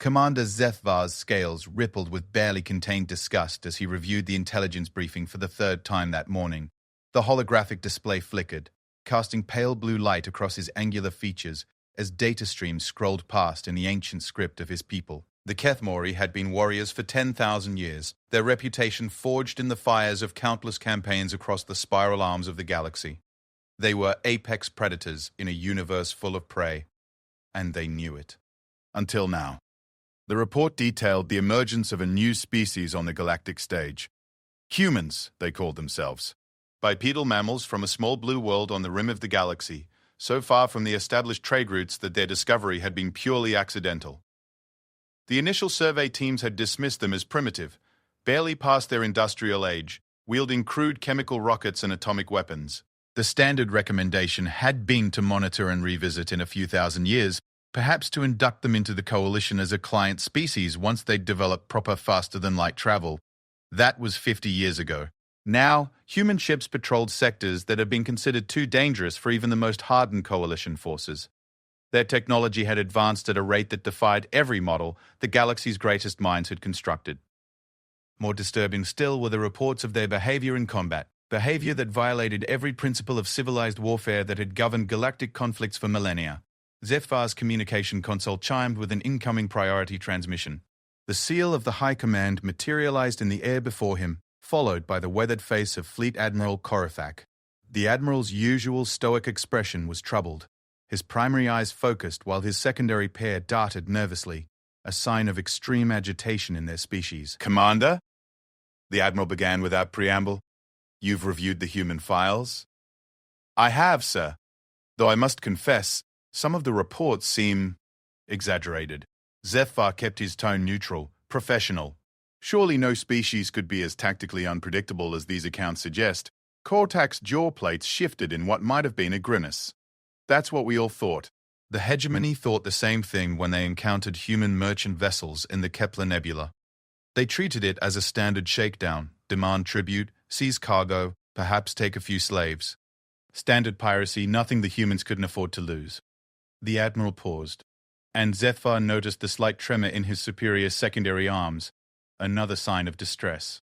Commander Zethvar's scales rippled with barely contained disgust as he reviewed the intelligence briefing for the third time that morning. The holographic display flickered, casting pale blue light across his angular features as data streams scrolled past in the ancient script of his people. The Kethmori had been warriors for 10,000 years, their reputation forged in the fires of countless campaigns across the spiral arms of the galaxy. They were apex predators in a universe full of prey, and they knew it. Until now. The report detailed the emergence of a new species on the galactic stage. Humans, they called themselves. Bipedal mammals from a small blue world on the rim of the galaxy, so far from the established trade routes that their discovery had been purely accidental. The initial survey teams had dismissed them as primitive, barely past their industrial age, wielding crude chemical rockets and atomic weapons. The standard recommendation had been to monitor and revisit in a few thousand years, perhaps to induct them into the coalition as a client species once they'd developed proper faster-than-light travel. That was 50 years ago. Now, human ships patrolled sectors that had been considered too dangerous for even the most hardened coalition forces. Their technology had advanced at a rate that defied every model the galaxy's greatest minds had constructed. More disturbing still were the reports of their behavior in combat, behavior that violated every principle of civilized warfare that had governed galactic conflicts for millennia. Zethvar's communication console chimed with an incoming priority transmission. The seal of the High Command materialized in the air before him, followed by the weathered face of Fleet Admiral Korithak. The Admiral's usual stoic expression was troubled, his primary eyes focused while his secondary pair darted nervously, a sign of extreme agitation in their species. "Commander?" The Admiral began without preamble. "You've reviewed the human files?" "I have, sir. Though I must confess, some of the reports seem exaggerated." Zethvar kept his tone neutral, professional. Surely no species could be as tactically unpredictable as these accounts suggest. Kortak's jaw plates shifted in what might have been a grimace. "That's what we all thought." The hegemony thought the same thing when they encountered human merchant vessels in the Kepler Nebula. They treated it as a standard shakedown, demand tribute, seize cargo, perhaps take a few slaves. Standard piracy, nothing the humans couldn't afford to lose. The Admiral paused, and Zethvar noticed the slight tremor in his superior's secondary arms, another sign of distress.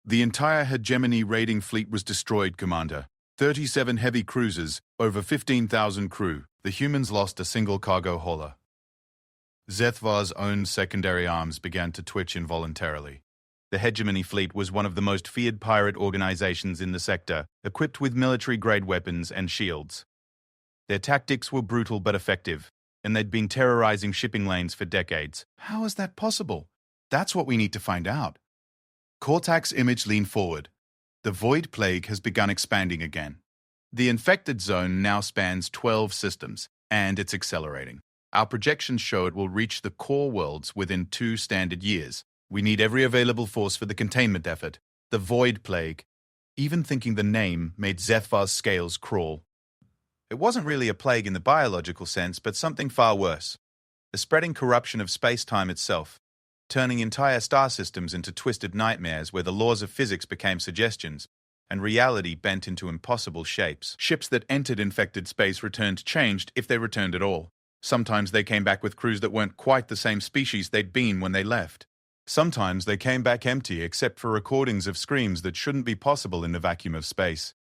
"The entire hegemony raiding fleet was destroyed, Commander. 37 heavy cruisers, over 15,000 crew. The humans lost a single cargo hauler." Zethvar's own secondary arms began to twitch involuntarily. The hegemony fleet was one of the most feared pirate organizations in the sector, equipped with military-grade weapons and shields. Their tactics were brutal but effective, and they'd been terrorizing shipping lanes for decades. How is that possible? That's what we need to find out. Kortak's image leaned forward. The void plague has begun expanding again. The infected zone now spans 12 systems, and it's accelerating. Our projections show it will reach the core worlds within 2 standard years. We need every available force for the containment effort. The void plague. Even thinking the name made Zethvar's scales crawl. It wasn't really a plague in the biological sense, but something far worse. A spreading corruption of space-time itself, turning entire star systems into twisted nightmares where the laws of physics became suggestions, and reality bent into impossible shapes. Ships that entered infected space returned changed if they returned at all. Sometimes they came back with crews that weren't quite the same species they'd been when they left. Sometimes they came back empty except for recordings of screams that shouldn't be possible in the vacuum of space.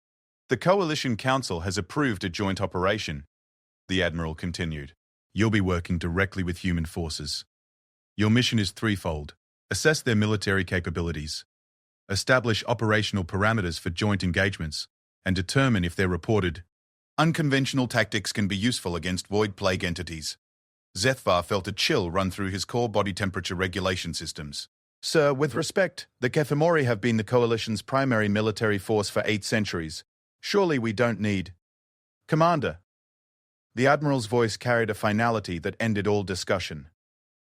"The Coalition Council has approved a joint operation," the Admiral continued. "You'll be working directly with human forces. Your mission is threefold. Assess their military capabilities, establish operational parameters for joint engagements, and determine if they're reported. Unconventional tactics can be useful against void plague entities." Zethvar felt a chill run through his core body temperature regulation systems. "Sir, with respect, the Kethmori have been the Coalition's primary military force for 8 centuries. Surely we don't need—" "Commander." The Admiral's voice carried a finality that ended all discussion.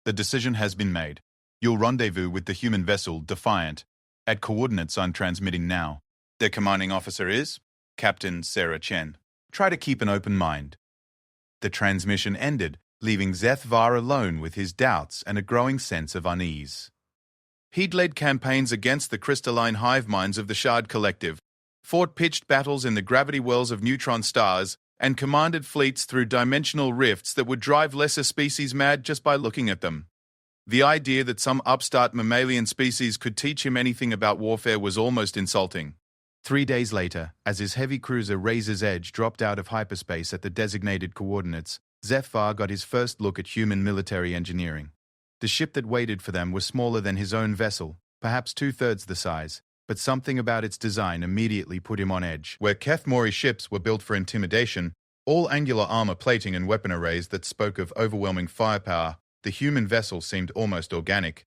"The decision has been made. You'll rendezvous with the human vessel, Defiant, at coordinates I'm transmitting now. Their commanding officer is Captain Sarah Chen. Try to keep an open mind." The transmission ended, leaving Zethvar alone with his doubts and a growing sense of unease. He'd led campaigns against the crystalline hive minds of the Shard Collective, fought pitched battles in the gravity wells of neutron stars, and commanded fleets through dimensional rifts that would drive lesser species mad just by looking at them. The idea that some upstart mammalian species could teach him anything about warfare was almost insulting. 3 days later, as his heavy cruiser Razor's Edge dropped out of hyperspace at the designated coordinates, Zephyr got his first look at human military engineering. The ship that waited for them was smaller than his own vessel, perhaps 2/3 the size, but something about its design immediately put him on edge. Where Keth-Mori ships were built for intimidation, all angular armor plating and weapon arrays that spoke of overwhelming firepower, the human vessel seemed almost organic.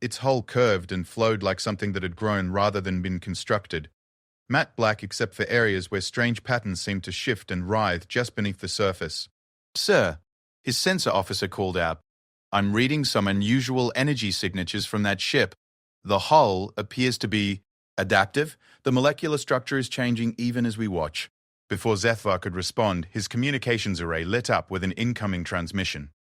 Its hull curved and flowed like something that had grown rather than been constructed. Matte black except for areas where strange patterns seemed to shift and writhe just beneath the surface. "Sir," his sensor officer called out, "I'm reading some unusual energy signatures from that ship. The hull appears to be adaptive. The molecular structure is changing even as we watch." Before Zephyr could respond, his communications array lit up with an incoming transmission.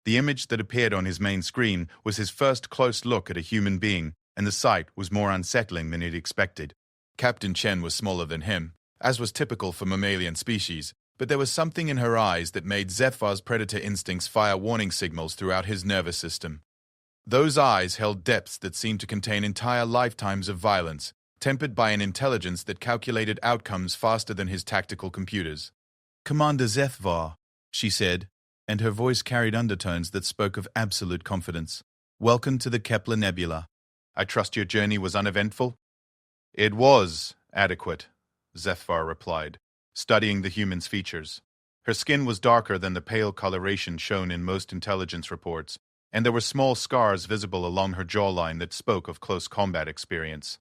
The image that appeared on his main screen was his first close look at a human being, and the sight was more unsettling than he'd expected. Captain Chen was smaller than him, as was typical for mammalian species, but there was something in her eyes that made Zephyr's predator instincts fire warning signals throughout his nervous system. Those eyes held depths that seemed to contain entire lifetimes of violence, tempered by an intelligence that calculated outcomes faster than his tactical computers. "Commander Zephyr," she said, and her voice carried undertones that spoke of absolute confidence. "Welcome to the Kepler Nebula. I trust your journey was uneventful?" "It was adequate," Zephyr replied, studying the human's features. Her skin was darker than the pale coloration shown in most intelligence reports, and there were small scars visible along her jawline that spoke of close combat experience.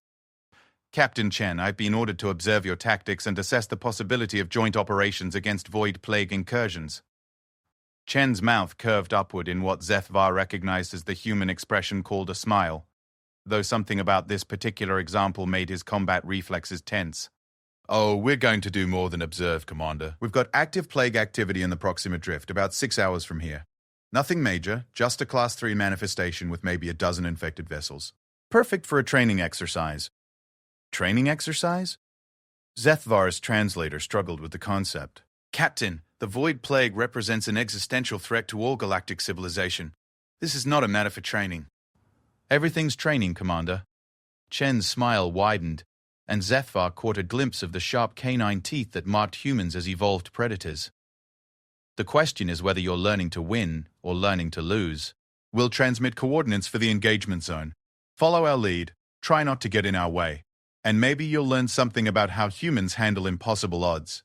"Captain Chen, I've been ordered to observe your tactics and assess the possibility of joint operations against Void Plague incursions." Chen's mouth curved upward in what Zephyr recognized as the human expression called a smile, though something about this particular example made his combat reflexes tense. "Oh, we're going to do more than observe, Commander. We've got active plague activity in the Proxima Drift, about 6 hours from here. Nothing major, just a Class 3 manifestation with maybe a dozen infected vessels. Perfect for a training exercise." "Training exercise?" Zethvar's translator struggled with the concept. "Captain, the Void Plague represents an existential threat to all galactic civilization. This is not a matter for training." "Everything's training, Commander." Chen's smile widened, and Zephyr caught a glimpse of the sharp canine teeth that marked humans as evolved predators. "The question is whether you're learning to win or learning to lose. We'll transmit coordinates for the engagement zone. Follow our lead, try not to get in our way, and maybe you'll learn something about how humans handle impossible odds."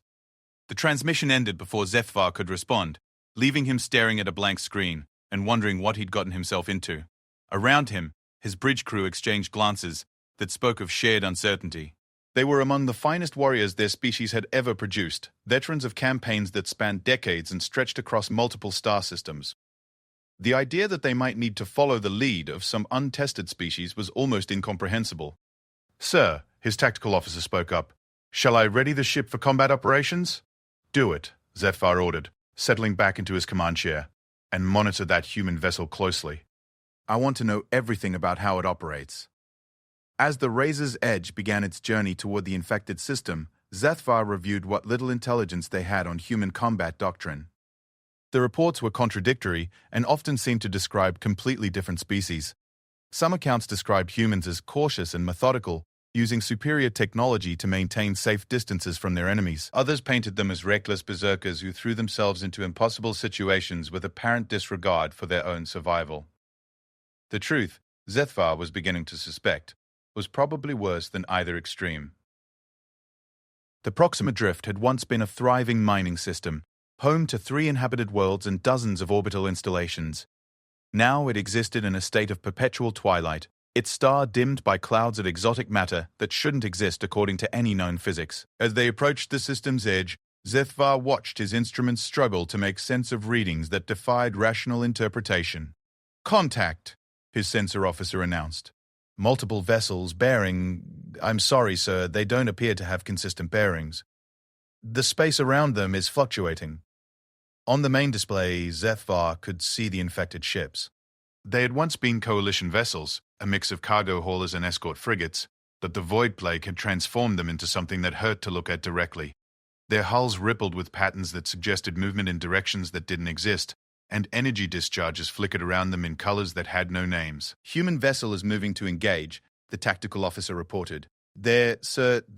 The transmission ended before Zephyr could respond, leaving him staring at a blank screen and wondering what he'd gotten himself into. Around him, his bridge crew exchanged glances that spoke of shared uncertainty. They were among the finest warriors their species had ever produced, veterans of campaigns that spanned decades and stretched across multiple star systems. The idea that they might need to follow the lead of some untested species was almost incomprehensible. "Sir," his tactical officer spoke up, "shall I ready the ship for combat operations?" "Do it," Zephyr ordered, settling back into his command chair, "and monitor that human vessel closely. I want to know everything about how it operates." As the Razor's Edge began its journey toward the infected system, Zephyr reviewed what little intelligence they had on human combat doctrine. The reports were contradictory and often seemed to describe completely different species. Some accounts described humans as cautious and methodical, using superior technology to maintain safe distances from their enemies. Others painted them as reckless berserkers who threw themselves into impossible situations with apparent disregard for their own survival. The truth, Zephyr was beginning to suspect, was probably worse than either extreme. The Proxima Drift had once been a thriving mining system, home to 3 inhabited worlds and dozens of orbital installations. Now it existed in a state of perpetual twilight, its star dimmed by clouds of exotic matter that shouldn't exist according to any known physics. As they approached the system's edge, Zephyr watched his instruments struggle to make sense of readings that defied rational interpretation. "Contact," his sensor officer announced. "Multiple vessels bearing... I'm sorry, sir, they don't appear to have consistent bearings. The space around them is fluctuating." On the main display, Zephyr could see the infected ships. They had once been coalition vessels, a mix of cargo haulers and escort frigates, but the Void Plague had transformed them into something that hurt to look at directly. Their hulls rippled with patterns that suggested movement in directions that didn't exist, and energy discharges flickered around them in colors that had no names. Human vessel is moving to engage, the tactical officer reported. They're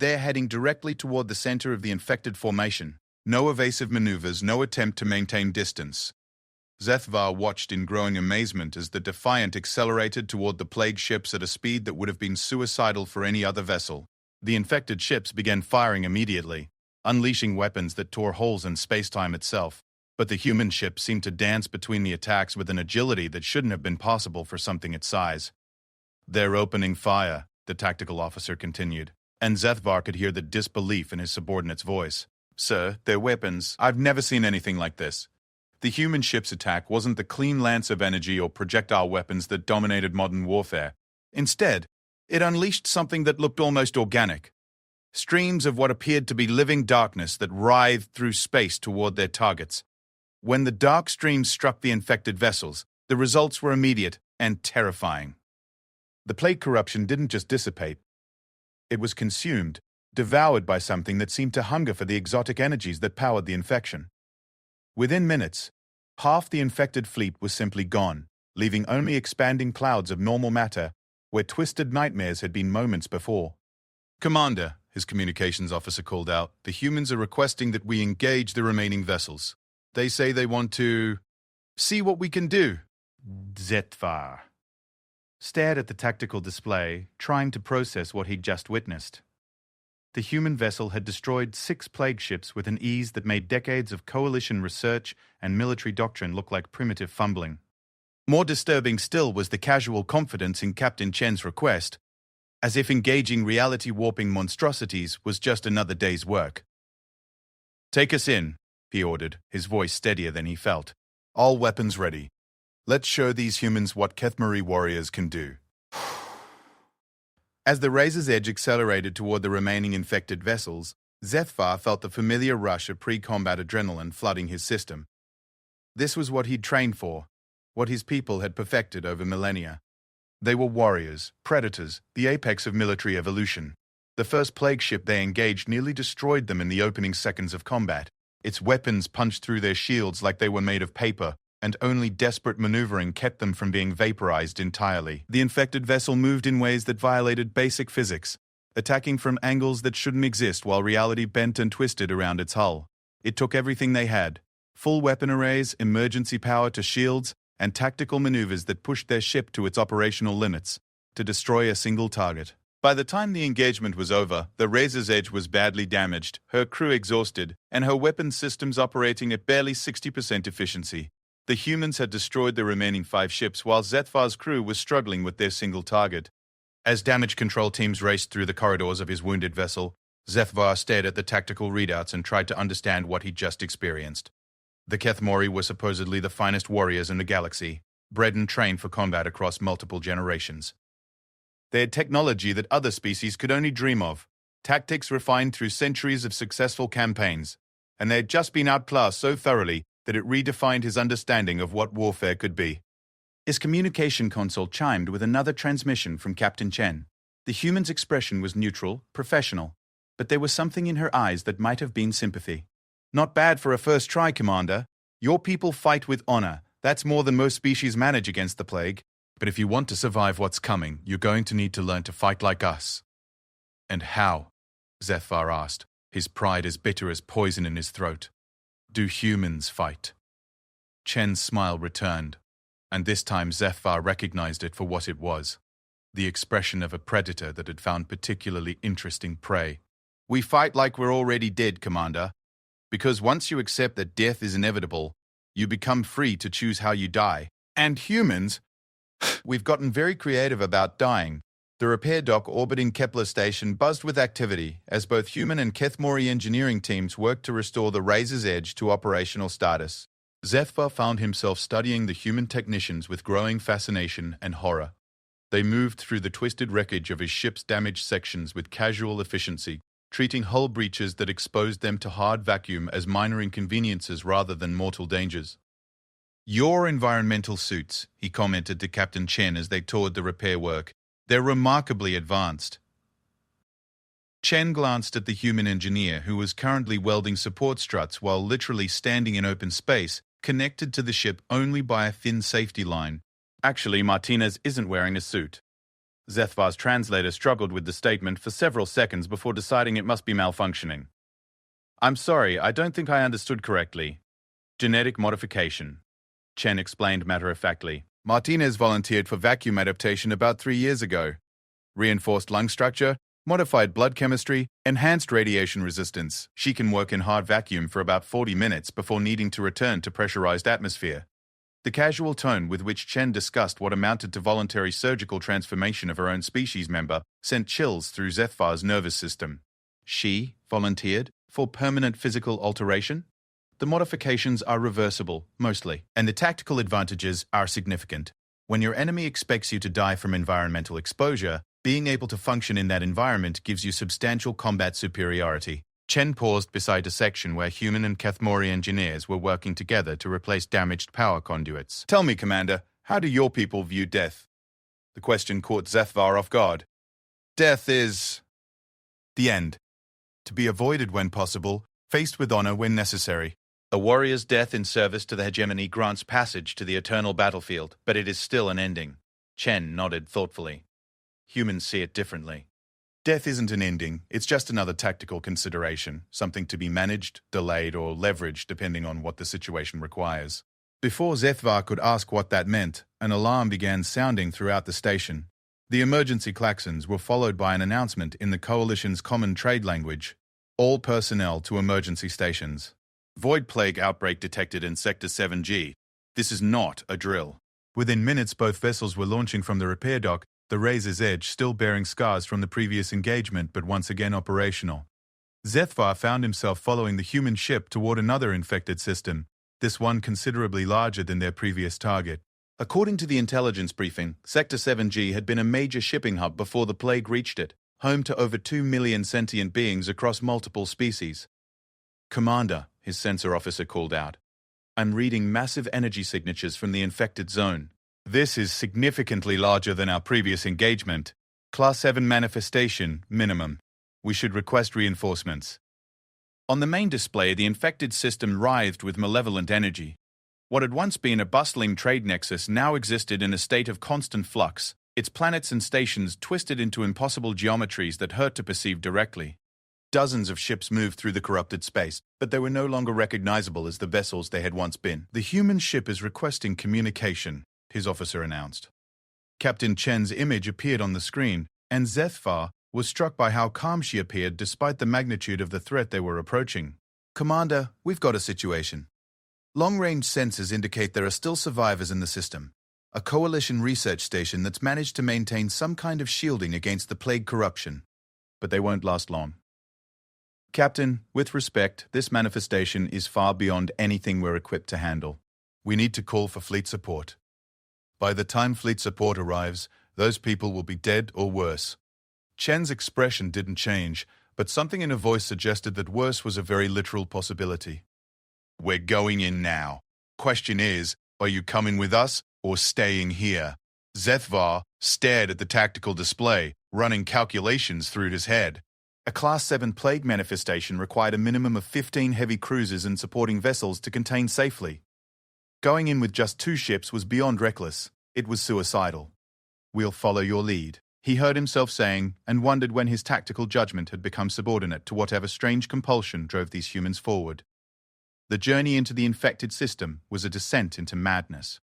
heading directly toward the center of the infected formation. No evasive maneuvers, no attempt to maintain distance. Zethvar watched in growing amazement as the Defiant accelerated toward the plague ships at a speed that would have been suicidal for any other vessel. The infected ships began firing immediately, unleashing weapons that tore holes in space-time itself. But the human ships seemed to dance between the attacks with an agility that shouldn't have been possible for something its size. "They're opening fire," the tactical officer continued, and Zethvar could hear the disbelief in his subordinate's voice. "Sir, their weapons, I've never seen anything like this. The human ship's attack wasn't the clean lance of energy or projectile weapons that dominated modern warfare. Instead, it unleashed something that looked almost organic. Streams of what appeared to be living darkness that writhed through space toward their targets. When the dark streams struck the infected vessels, the results were immediate and terrifying. The plague corruption didn't just dissipate. It was consumed, devoured by something that seemed to hunger for the exotic energies that powered the infection. Within minutes, half the infected fleet was simply gone, leaving only expanding clouds of normal matter where twisted nightmares had been moments before. "Commander," his communications officer called out, "the humans are requesting that we engage the remaining vessels. They say they want to see what we can do." Zethvar stared at the tactical display, trying to process what he'd just witnessed. The human vessel had destroyed 6 plague ships with an ease that made decades of coalition research and military doctrine look like primitive fumbling. More disturbing still was the casual confidence in Captain Chen's request, as if engaging reality-warping monstrosities was just another day's work. "Take us in," he ordered, his voice steadier than he felt. "All weapons ready. Let's show these humans what Kethmari warriors can do." As the Razor's Edge accelerated toward the remaining infected vessels, Zethvar felt the familiar rush of pre-combat adrenaline flooding his system. This was what he'd trained for, what his people had perfected over millennia. They were warriors, predators, the apex of military evolution. The first plague ship they engaged nearly destroyed them in the opening seconds of combat. Its weapons punched through their shields like they were made of paper, and only desperate maneuvering kept them from being vaporized entirely. The infected vessel moved in ways that violated basic physics, attacking from angles that shouldn't exist while reality bent and twisted around its hull. It took everything they had: full weapon arrays, emergency power to shields, and tactical maneuvers that pushed their ship to its operational limits, to destroy a single target. By the time the engagement was over, the Razor's Edge was badly damaged, her crew exhausted, and her weapons systems operating at barely 60% efficiency. The humans had destroyed the remaining 5 ships while Zethvar's crew was struggling with their single target. As damage control teams raced through the corridors of his wounded vessel, Zethvar stared at the tactical readouts and tried to understand what he'd just experienced. The Kethmari were supposedly the finest warriors in the galaxy, bred and trained for combat across multiple generations. They had technology that other species could only dream of, tactics refined through centuries of successful campaigns, and they had just been outclassed so thoroughly that it redefined his understanding of what warfare could be. His communication console chimed with another transmission from Captain Chen. The human's expression was neutral, professional, but there was something in her eyes that might have been sympathy. "Not bad for a first try, Commander. Your people fight with honor. That's more than most species manage against the plague. But if you want to survive what's coming, you're going to need to learn to fight like us." "And how?" Zethvar asked, his pride as bitter as poison in his throat. "Do humans fight?" Chen's smile returned, and this time Zethvar recognized it for what it was, the expression of a predator that had found particularly interesting prey. "We fight like we're already dead, Commander, because once you accept that death is inevitable, you become free to choose how you die. And humans, we've gotten very creative about dying." The repair dock orbiting Kepler Station buzzed with activity as both human and Kethmari engineering teams worked to restore the Razor's Edge to operational status. Zethvar found himself studying the human technicians with growing fascination and horror. They moved through the twisted wreckage of his ship's damaged sections with casual efficiency, treating hull breaches that exposed them to hard vacuum as minor inconveniences rather than mortal dangers. "Your environmental suits," he commented to Captain Chen as they toured the repair work. "They're remarkably advanced." Chen glanced at the human engineer who was currently welding support struts while literally standing in open space connected to the ship only by a thin safety line. Actually, Martinez isn't wearing a suit. Zethvar's translator struggled with the statement for several seconds before deciding it must be malfunctioning. I'm sorry, I don't think I understood correctly. Genetic modification, Chen explained matter-of-factly. Martinez volunteered for vacuum adaptation about 3 years ago. Reinforced lung structure, modified blood chemistry, enhanced radiation resistance. She can work in hard vacuum for about 40 minutes before needing to return to pressurized atmosphere. The casual tone with which Chen discussed what amounted to voluntary surgical transformation of her own species member sent chills through Zethvar's nervous system. She volunteered for permanent physical alteration? The modifications are reversible, mostly, and the tactical advantages are significant. When your enemy expects you to die from environmental exposure, being able to function in that environment gives you substantial combat superiority. Chen paused beside a section where human and Kethmori engineers were working together to replace damaged power conduits. Tell me, Commander, how do your people view death? The question caught Zethvar off guard. Death is the end. To be avoided when possible, faced with honor when necessary. A warrior's death in service to the hegemony grants passage to the eternal battlefield, but it is still an ending. Chen nodded thoughtfully. Humans see it differently. Death isn't an ending, it's just another tactical consideration, something to be managed, delayed, or leveraged depending on what the situation requires. Before Zethvar could ask what that meant, an alarm began sounding throughout the station. The emergency klaxons were followed by an announcement in the Coalition's common trade language. All personnel to emergency stations. Void plague outbreak detected in Sector 7G. This is not a drill. Within minutes, both vessels were launching from the repair dock, the Razor's Edge still bearing scars from the previous engagement but once again operational. Zethvar found himself following the human ship toward another infected system, this one considerably larger than their previous target. According to the intelligence briefing, Sector 7G had been a major shipping hub before the plague reached it, home to over 2 million sentient beings across multiple species. Commander, his sensor officer called out. I'm reading massive energy signatures from the infected zone. This is significantly larger than our previous engagement. Class 7 manifestation, minimum. We should request reinforcements. On the main display, the infected system writhed with malevolent energy. What had once been a bustling trade nexus now existed in a state of constant flux, its planets and stations twisted into impossible geometries that hurt to perceive directly. Dozens of ships moved through the corrupted space, but they were no longer recognizable as the vessels they had once been. The human ship is requesting communication, his officer announced. Captain Chen's image appeared on the screen, and Zethvar was struck by how calm she appeared despite the magnitude of the threat they were approaching. Commander, we've got a situation. Long-range sensors indicate there are still survivors in the system. A Coalition research station that's managed to maintain some kind of shielding against the plague corruption. But they won't last long. Captain, with respect, this manifestation is far beyond anything we're equipped to handle. We need to call for fleet support. By the time fleet support arrives, those people will be dead or worse. Chen's expression didn't change, but something in her voice suggested that worse was a very literal possibility. We're going in now. Question is, are you coming with us or staying here? Zethvar stared at the tactical display, running calculations through his head. A Class 7 plague manifestation required a minimum of 15 heavy cruisers and supporting vessels to contain safely. Going in with just 2 ships was beyond reckless. It was suicidal. We'll follow your lead, he heard himself saying, and wondered when his tactical judgment had become subordinate to whatever strange compulsion drove these humans forward. The journey into the infected system was a descent into madness.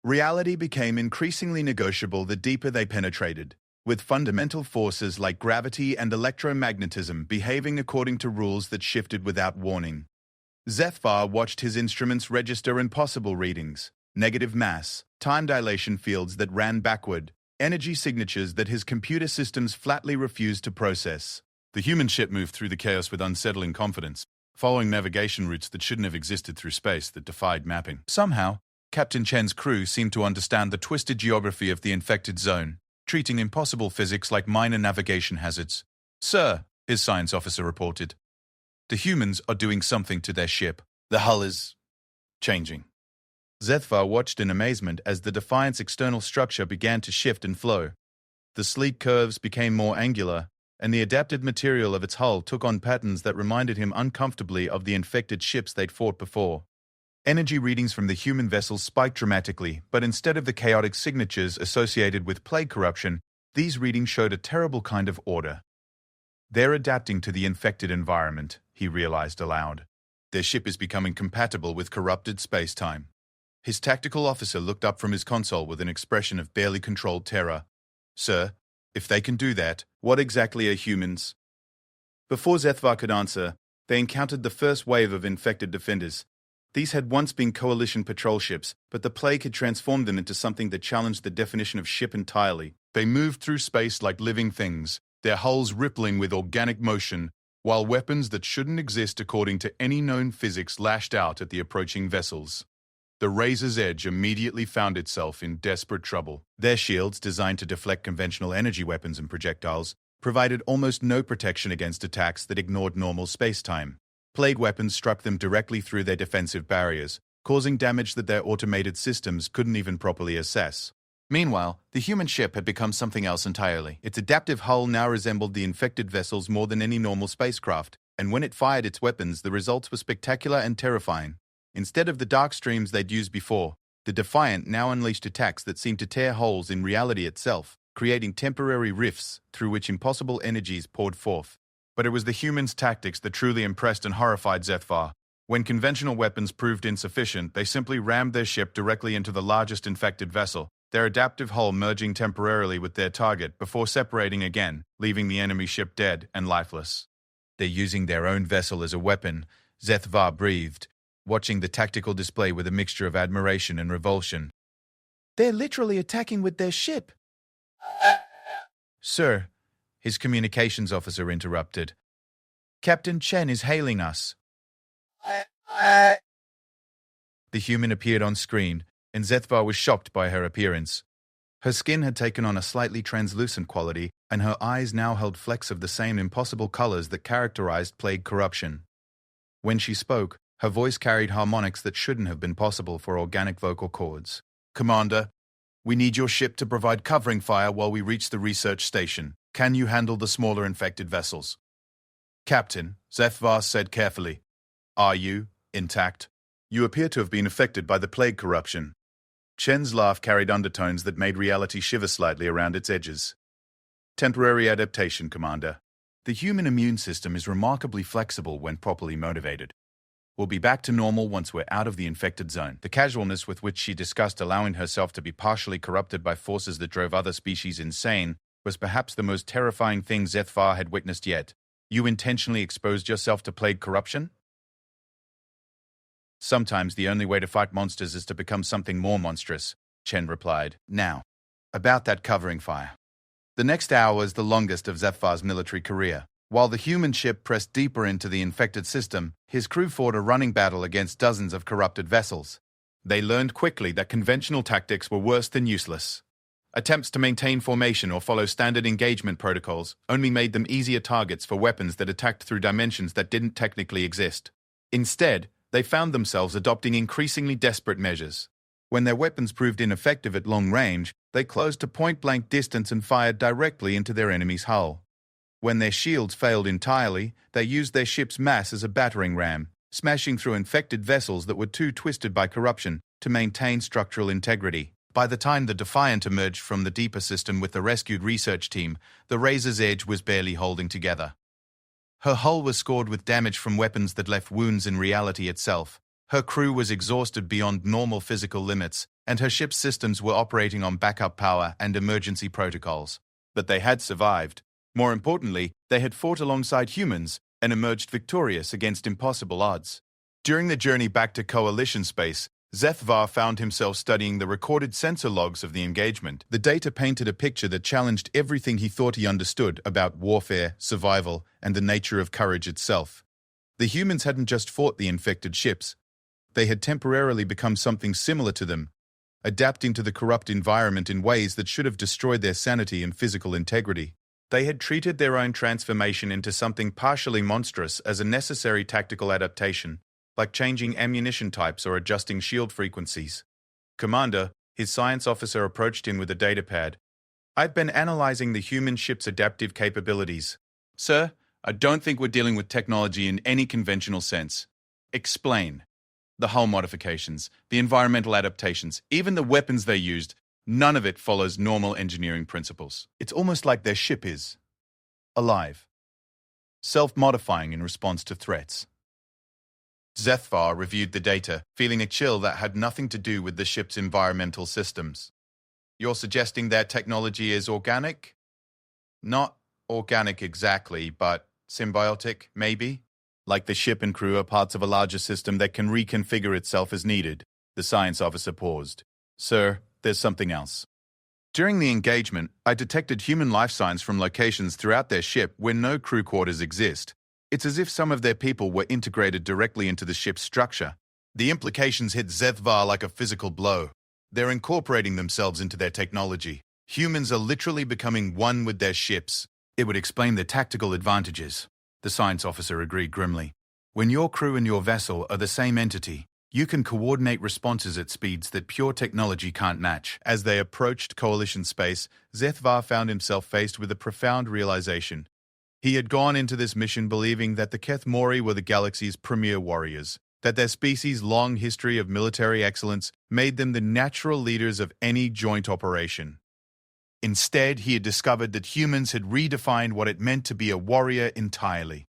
Reality became increasingly negotiable the deeper they penetrated, with fundamental forces like gravity and electromagnetism behaving according to rules that shifted without warning. Zethvar watched his instruments register impossible readings, negative mass, time dilation fields that ran backward, energy signatures that his computer systems flatly refused to process. The human ship moved through the chaos with unsettling confidence, following navigation routes that shouldn't have existed through space that defied mapping. Somehow, Captain Chen's crew seemed to understand the twisted geography of the infected zone, treating impossible physics like minor navigation hazards. Sir, his science officer reported, the humans are doing something to their ship. The hull is changing. Zethvar watched in amazement as the Defiant's external structure began to shift and flow. The sleek curves became more angular, and the adapted material of its hull took on patterns that reminded him uncomfortably of the infected ships they'd fought before. Energy readings from the human vessels spiked dramatically, but instead of the chaotic signatures associated with plague corruption, these readings showed a terrible kind of order. They're adapting to the infected environment, he realized aloud. Their ship is becoming compatible with corrupted space-time. His tactical officer looked up from his console with an expression of barely controlled terror. Sir, if they can do that, what exactly are humans? Before Zethvar could answer, they encountered the first wave of infected defenders. These had once been coalition patrol ships, but the plague had transformed them into something that challenged the definition of ship entirely. They moved through space like living things, their hulls rippling with organic motion, while weapons that shouldn't exist according to any known physics lashed out at the approaching vessels. The Razor's Edge immediately found itself in desperate trouble. Their shields, designed to deflect conventional energy weapons and projectiles, provided almost no protection against attacks that ignored normal space-time. Plague weapons struck them directly through their defensive barriers, causing damage that their automated systems couldn't even properly assess. Meanwhile, the human ship had become something else entirely. Its adaptive hull now resembled the infected vessels more than any normal spacecraft, and when it fired its weapons, the results were spectacular and terrifying. Instead of the dark streams they'd used before, the Defiant now unleashed attacks that seemed to tear holes in reality itself, creating temporary rifts through which impossible energies poured forth. But it was the humans' tactics that truly impressed and horrified Zethvar. When conventional weapons proved insufficient, they simply rammed their ship directly into the largest infected vessel, their adaptive hull merging temporarily with their target before separating again, leaving the enemy ship dead and lifeless. They're using their own vessel as a weapon, Zethvar breathed, watching the tactical display with a mixture of admiration and revulsion. They're literally attacking with their ship. Sir, his communications officer interrupted. Captain Chen is hailing us. The human appeared on screen, and Zethvar was shocked by her appearance. Her skin had taken on a slightly translucent quality, and her eyes now held flecks of the same impossible colors that characterized plague corruption. When she spoke, her voice carried harmonics that shouldn't have been possible for organic vocal cords. Commander, we need your ship to provide covering fire while we reach the research station. Can you handle the smaller infected vessels? Captain, Zethvar said carefully. Are you intact? You appear to have been affected by the plague corruption. Chen's laugh carried undertones that made reality shiver slightly around its edges. Temporary adaptation, Commander. The human immune system is remarkably flexible when properly motivated. We'll be back to normal once we're out of the infected zone. The casualness with which she discussed allowing herself to be partially corrupted by forces that drove other species insane was perhaps the most terrifying thing Zethvar had witnessed yet. You intentionally exposed yourself to plague corruption? Sometimes the only way to fight monsters is to become something more monstrous, Chen replied. Now, about that covering fire. The next hour was the longest of Zethvar's military career. While the human ship pressed deeper into the infected system, his crew fought a running battle against dozens of corrupted vessels. They learned quickly that conventional tactics were worse than useless. Attempts to maintain formation or follow standard engagement protocols only made them easier targets for weapons that attacked through dimensions that didn't technically exist. Instead, they found themselves adopting increasingly desperate measures. When their weapons proved ineffective at long range, they closed to point-blank distance and fired directly into their enemy's hull. When their shields failed entirely, they used their ship's mass as a battering ram, smashing through infected vessels that were too twisted by corruption to maintain structural integrity. By the time the Defiant emerged from the deeper system with the rescued research team, the Razor's Edge was barely holding together. Her hull was scored with damage from weapons that left wounds in reality itself. Her crew was exhausted beyond normal physical limits, and her ship's systems were operating on backup power and emergency protocols. But they had survived. More importantly, they had fought alongside humans and emerged victorious against impossible odds. During the journey back to Coalition space, Zethvar found himself studying the recorded sensor logs of the engagement. The data painted a picture that challenged everything he thought he understood about warfare, survival, and the nature of courage itself. The humans hadn't just fought the infected ships. They had temporarily become something similar to them, adapting to the corrupt environment in ways that should have destroyed their sanity and physical integrity. They had treated their own transformation into something partially monstrous as a necessary tactical adaptation, like changing ammunition types or adjusting shield frequencies. Commander, his science officer approached him with a datapad. I've been analyzing the human ship's adaptive capabilities. Sir, I don't think we're dealing with technology in any conventional sense. Explain. The hull modifications, the environmental adaptations, even the weapons they used, none of it follows normal engineering principles. It's almost like their ship is alive, self-modifying in response to threats. Zethvar reviewed the data, feeling a chill that had nothing to do with the ship's environmental systems. You're suggesting their technology is organic? Not organic exactly, but symbiotic, maybe? Like the ship and crew are parts of a larger system that can reconfigure itself as needed. The science officer paused. Sir, there's something else. During the engagement, I detected human life signs from locations throughout their ship where no crew quarters exist. It's as if some of their people were integrated directly into the ship's structure. The implications hit Zethvar like a physical blow. They're incorporating themselves into their technology. Humans are literally becoming one with their ships. It would explain their tactical advantages. The science officer agreed grimly. When your crew and your vessel are the same entity, you can coordinate responses at speeds that pure technology can't match. As they approached Coalition space, Zethvar found himself faced with a profound realization. He had gone into this mission believing that the Kethmori were the galaxy's premier warriors, that their species' long history of military excellence made them the natural leaders of any joint operation. Instead, he had discovered that humans had redefined what it meant to be a warrior entirely.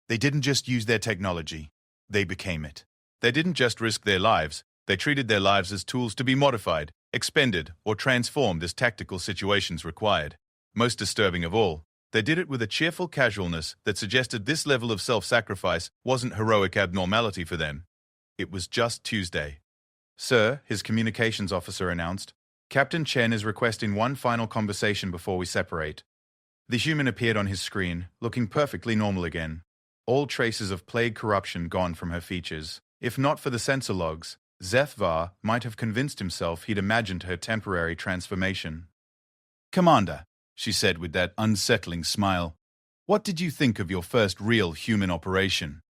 They didn't just use their technology, they became it. They didn't just risk their lives, they treated their lives as tools to be modified, expended, or transformed as tactical situations required. Most disturbing of all, they did it with a cheerful casualness that suggested this level of self-sacrifice wasn't heroic abnormality for them. It was just Tuesday. Sir, his communications officer announced, Captain Chen is requesting one final conversation before we separate. The human appeared on his screen, looking perfectly normal again. All traces of plague corruption gone from her features. If not for the sensor logs, Zethvar might have convinced himself he'd imagined her temporary transformation. Commander, she said with that unsettling smile, what did you think of your first real human operation?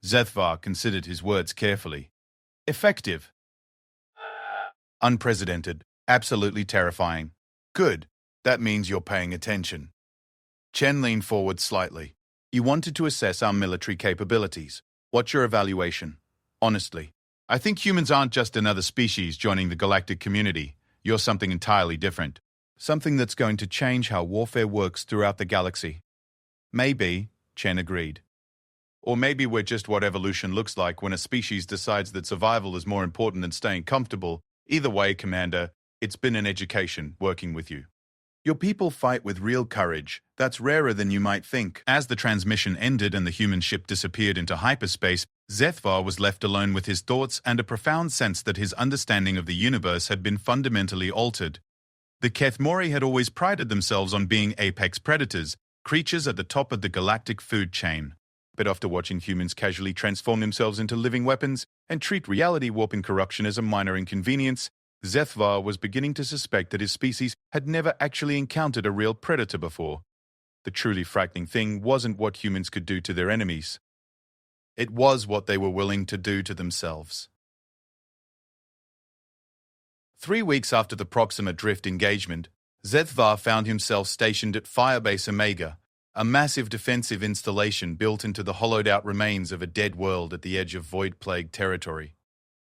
Zethvar considered his words carefully. Effective. Unprecedented. Absolutely terrifying. Good. That means you're paying attention. Chen leaned forward slightly. You wanted to assess our military capabilities. What's your evaluation? Honestly, I think humans aren't just another species joining the galactic community. You're something entirely different. Something that's going to change how warfare works throughout the galaxy. Maybe, Chen agreed. Or maybe we're just what evolution looks like when a species decides that survival is more important than staying comfortable. Either way, Commander, it's been an education working with you. Your people fight with real courage. That's rarer than you might think. As the transmission ended and the human ship disappeared into hyperspace, Zethvar was left alone with his thoughts and a profound sense that his understanding of the universe had been fundamentally altered. The Kethmori had always prided themselves on being apex predators, creatures at the top of the galactic food chain. But after watching humans casually transform themselves into living weapons and treat reality warp and corruption as a minor inconvenience, Zethvar was beginning to suspect that his species had never actually encountered a real predator before. The truly frightening thing wasn't what humans could do to their enemies. It was what they were willing to do to themselves. 3 weeks after the Proxima Drift engagement, Zethvar found himself stationed at Firebase Omega, a massive defensive installation built into the hollowed-out remains of a dead world at the edge of void-plagued territory.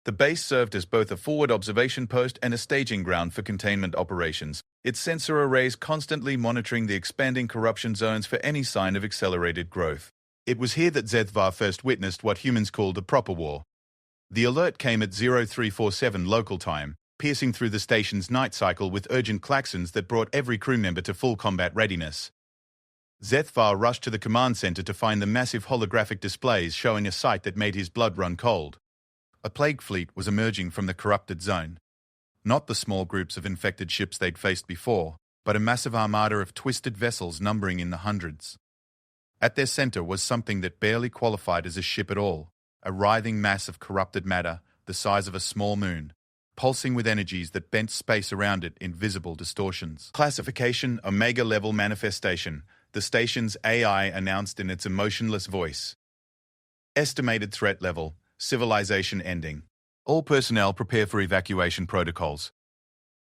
The base served as both a forward observation post and a staging ground for containment operations, its sensor arrays constantly monitoring the expanding corruption zones for any sign of accelerated growth. It was here that Zethvar first witnessed what humans called a proper war. The alert came at 0347 local time, piercing through the station's night cycle with urgent klaxons that brought every crew member to full combat readiness. Zethvar rushed to the command center to find the massive holographic displays showing a sight that made his blood run cold. A plague fleet was emerging from the corrupted zone. Not the small groups of infected ships they'd faced before, but a massive armada of twisted vessels numbering in the hundreds. At their center was something that barely qualified as a ship at all, a writhing mass of corrupted matter the size of a small moon, pulsing with energies that bent space around it in visible distortions. Classification Omega Level Manifestation, the station's AI announced in its emotionless voice. Estimated threat level, civilization ending. All personnel prepare for evacuation protocols.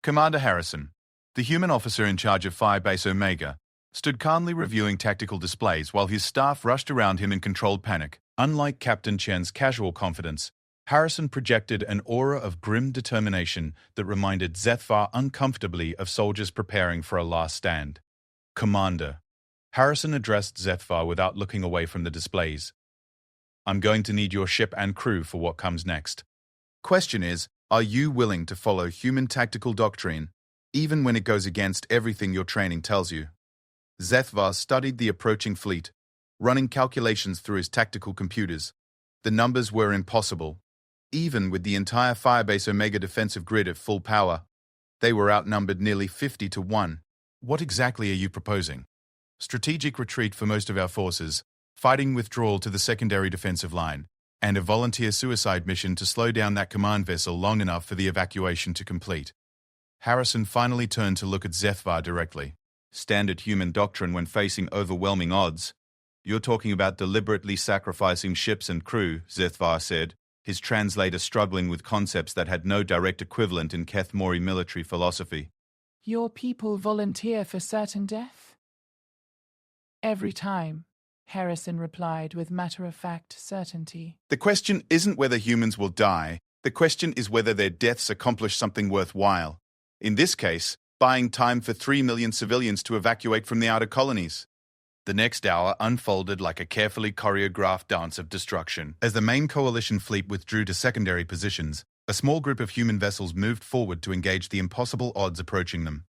Commander Harrison, the human officer in charge of Firebase Omega, stood calmly reviewing tactical displays while his staff rushed around him in controlled panic. Unlike Captain Chen's casual confidence, Harrison projected an aura of grim determination that reminded Zethvar uncomfortably of soldiers preparing for a last stand. "Commander." Harrison addressed Zethvar without looking away from the displays. "I'm going to need your ship and crew for what comes next. Question is, are you willing to follow human tactical doctrine, even when it goes against everything your training tells you?" Zethvar studied the approaching fleet, running calculations through his tactical computers. The numbers were impossible. Even with the entire Firebase Omega defensive grid at full power, they were outnumbered nearly 50-1. "What exactly are you proposing?" "Strategic retreat for most of our forces, fighting withdrawal to the secondary defensive line, and a volunteer suicide mission to slow down that command vessel long enough for the evacuation to complete." Harrison finally turned to look at Zethvar directly. "Standard human doctrine when facing overwhelming odds. You're talking about deliberately sacrificing ships and crew," Zethvar said, his translator struggling with concepts that had no direct equivalent in Keth Mori military philosophy. "Your people volunteer for certain death?" "Every time," Harrison replied with matter-of-fact certainty. "The question isn't whether humans will die. The question is whether their deaths accomplish something worthwhile. In this case, buying time for 3 million civilians to evacuate from the outer colonies." The next hour unfolded like a carefully choreographed dance of destruction. As the main coalition fleet withdrew to secondary positions, a small group of human vessels moved forward to engage the impossible odds approaching them.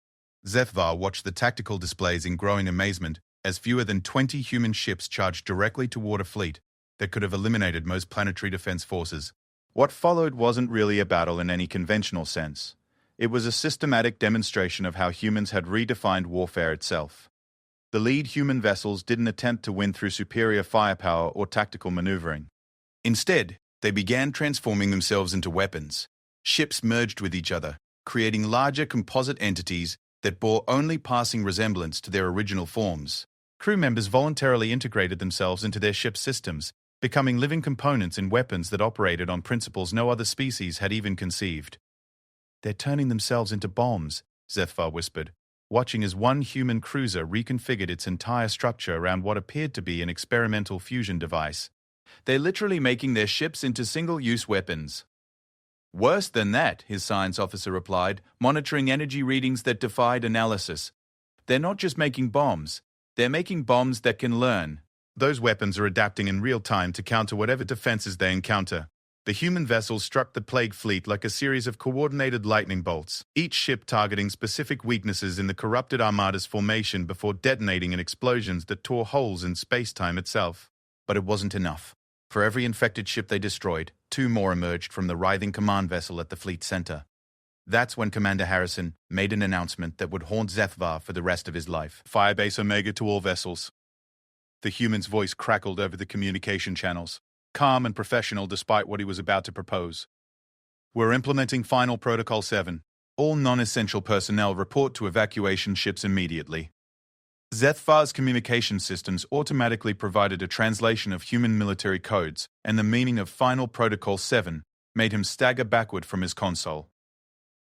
Zethvar watched the tactical displays in growing amazement as fewer than 20 human ships charged directly toward a fleet that could have eliminated most planetary defense forces. What followed wasn't really a battle in any conventional sense. It was a systematic demonstration of how humans had redefined warfare itself. The lead human vessels didn't attempt to win through superior firepower or tactical maneuvering. Instead, they began transforming themselves into weapons. Ships merged with each other, creating larger composite entities that bore only passing resemblance to their original forms. Crew members voluntarily integrated themselves into their ship's systems, becoming living components in weapons that operated on principles no other species had even conceived. "They're turning themselves into bombs," Zethvar whispered, watching as one human cruiser reconfigured its entire structure around what appeared to be an experimental fusion device. "They're literally making their ships into single-use weapons." "Worse than that," his science officer replied, monitoring energy readings that defied analysis. "They're not just making bombs. They're making bombs that can learn." Those weapons are adapting in real time to counter whatever defenses they encounter. The human vessels struck the plague fleet like a series of coordinated lightning bolts, each ship targeting specific weaknesses in the corrupted armada's formation before detonating in explosions that tore holes in space-time itself. But it wasn't enough. For every infected ship they destroyed, 2 more emerged from the writhing command vessel at the fleet center. That's when Commander Harrison made an announcement that would haunt Zethvar for the rest of his life. "Firebase Omega to all vessels." The human's voice crackled over the communication channels, calm and professional despite what he was about to propose. "We're implementing Final Protocol 7. All non-essential personnel report to evacuation ships immediately." Zethvar's communication systems automatically provided a translation of human military codes, and the meaning of Final Protocol 7 made him stagger backward from his console.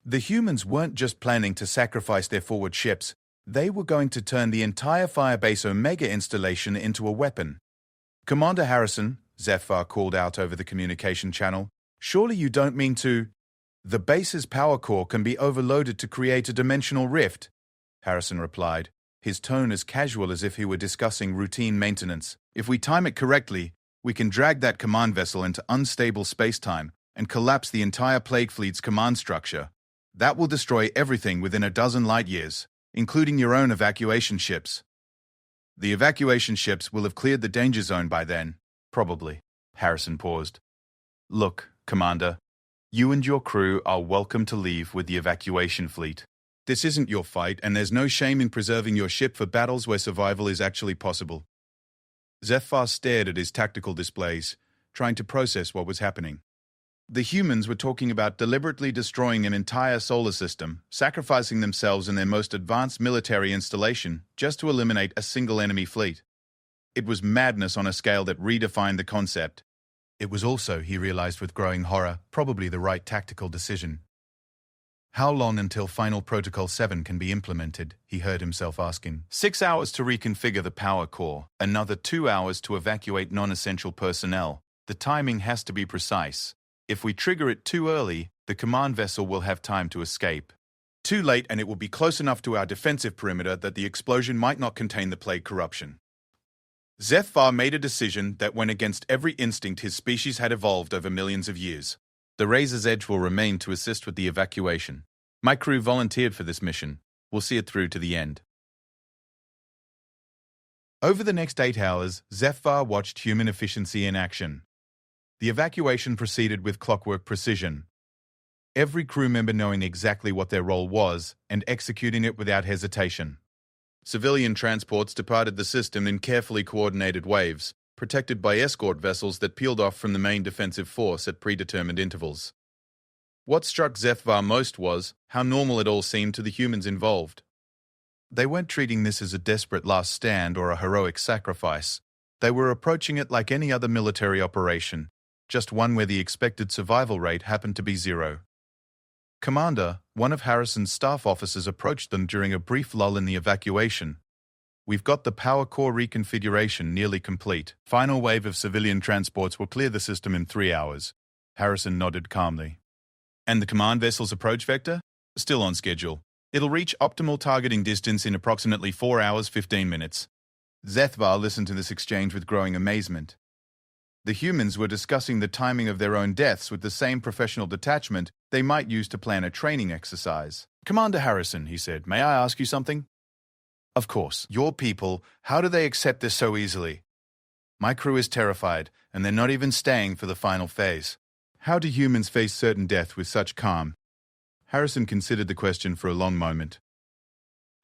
The humans weren't just planning to sacrifice their forward ships, they were going to turn the entire Firebase Omega installation into a weapon. "Commander Harrison," Zethvar called out over the communication channel, "surely you don't mean to—" "The base's power core can be overloaded to create a dimensional rift," Harrison replied, his tone as casual as if he were discussing routine maintenance. "If we time it correctly, we can drag that command vessel into unstable spacetime and collapse the entire Plague Fleet's command structure. That will destroy everything within a dozen light-years, including your own evacuation ships." "The evacuation ships will have cleared the danger zone by then, probably." Harrison paused. "Look, Commander, you and your crew are welcome to leave with the evacuation fleet. This isn't your fight, and there's no shame in preserving your ship for battles where survival is actually possible." Zethvar stared at his tactical displays, trying to process what was happening. The humans were talking about deliberately destroying an entire solar system, sacrificing themselves in their most advanced military installation just to eliminate a single enemy fleet. It was madness on a scale that redefined the concept. It was also, he realized with growing horror, probably the right tactical decision. "How long until Final Protocol 7 can be implemented?" he heard himself asking. 6 hours to reconfigure the power core, another 2 hours to evacuate non-essential personnel. The timing has to be precise. If we trigger it too early, the command vessel will have time to escape. Too late, and it will be close enough to our defensive perimeter that the explosion might not contain the plague corruption. Zethvar made a decision that went against every instinct his species had evolved over millions of years. The Razor's Edge will remain to assist with the evacuation. My crew volunteered for this mission. We'll see it through to the end. Over the next 8 hours, Zethvar watched human efficiency in action. The evacuation proceeded with clockwork precision. Every crew member knowing exactly what their role was and executing it without hesitation. Civilian transports departed the system in carefully coordinated waves, protected by escort vessels that peeled off from the main defensive force at predetermined intervals. What struck Zethvar most was how normal it all seemed to the humans involved. They weren't treating this as a desperate last stand or a heroic sacrifice. They were approaching it like any other military operation, just one where the expected survival rate happened to be 0. Commander, one of Harrison's staff officers, approached them during a brief lull in the evacuation. We've got the power core reconfiguration nearly complete. Final wave of civilian transports will clear the system in 3 hours. Harrison nodded calmly. And the command vessel's approach vector? Still on schedule. It'll reach optimal targeting distance in approximately 4 hours 15 minutes. Zethvar listened to this exchange with growing amazement. The humans were discussing the timing of their own deaths with the same professional detachment they might use to plan a training exercise. Commander Harrison, he said, may I ask you something? Of course. Your people, how do they accept this so easily? My crew is terrified, and they're not even staying for the final phase. How do humans face certain death with such calm? Harrison considered the question for a long moment.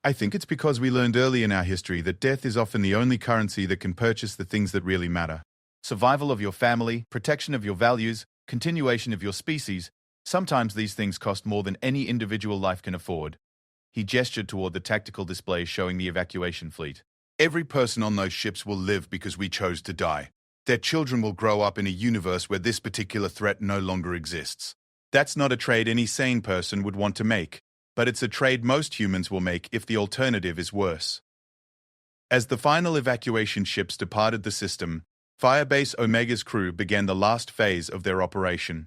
I think it's because we learned early in our history that death is often the only currency that can purchase the things that really matter. Survival of your family, protection of your values, continuation of your species. Sometimes these things cost more than any individual life can afford. He gestured toward the tactical displays showing the evacuation fleet. Every person on those ships will live because we chose to die. Their children will grow up in a universe where this particular threat no longer exists. That's not a trade any sane person would want to make, but it's a trade most humans will make if the alternative is worse. As the final evacuation ships departed the system, Firebase Omega's crew began the last phase of their operation.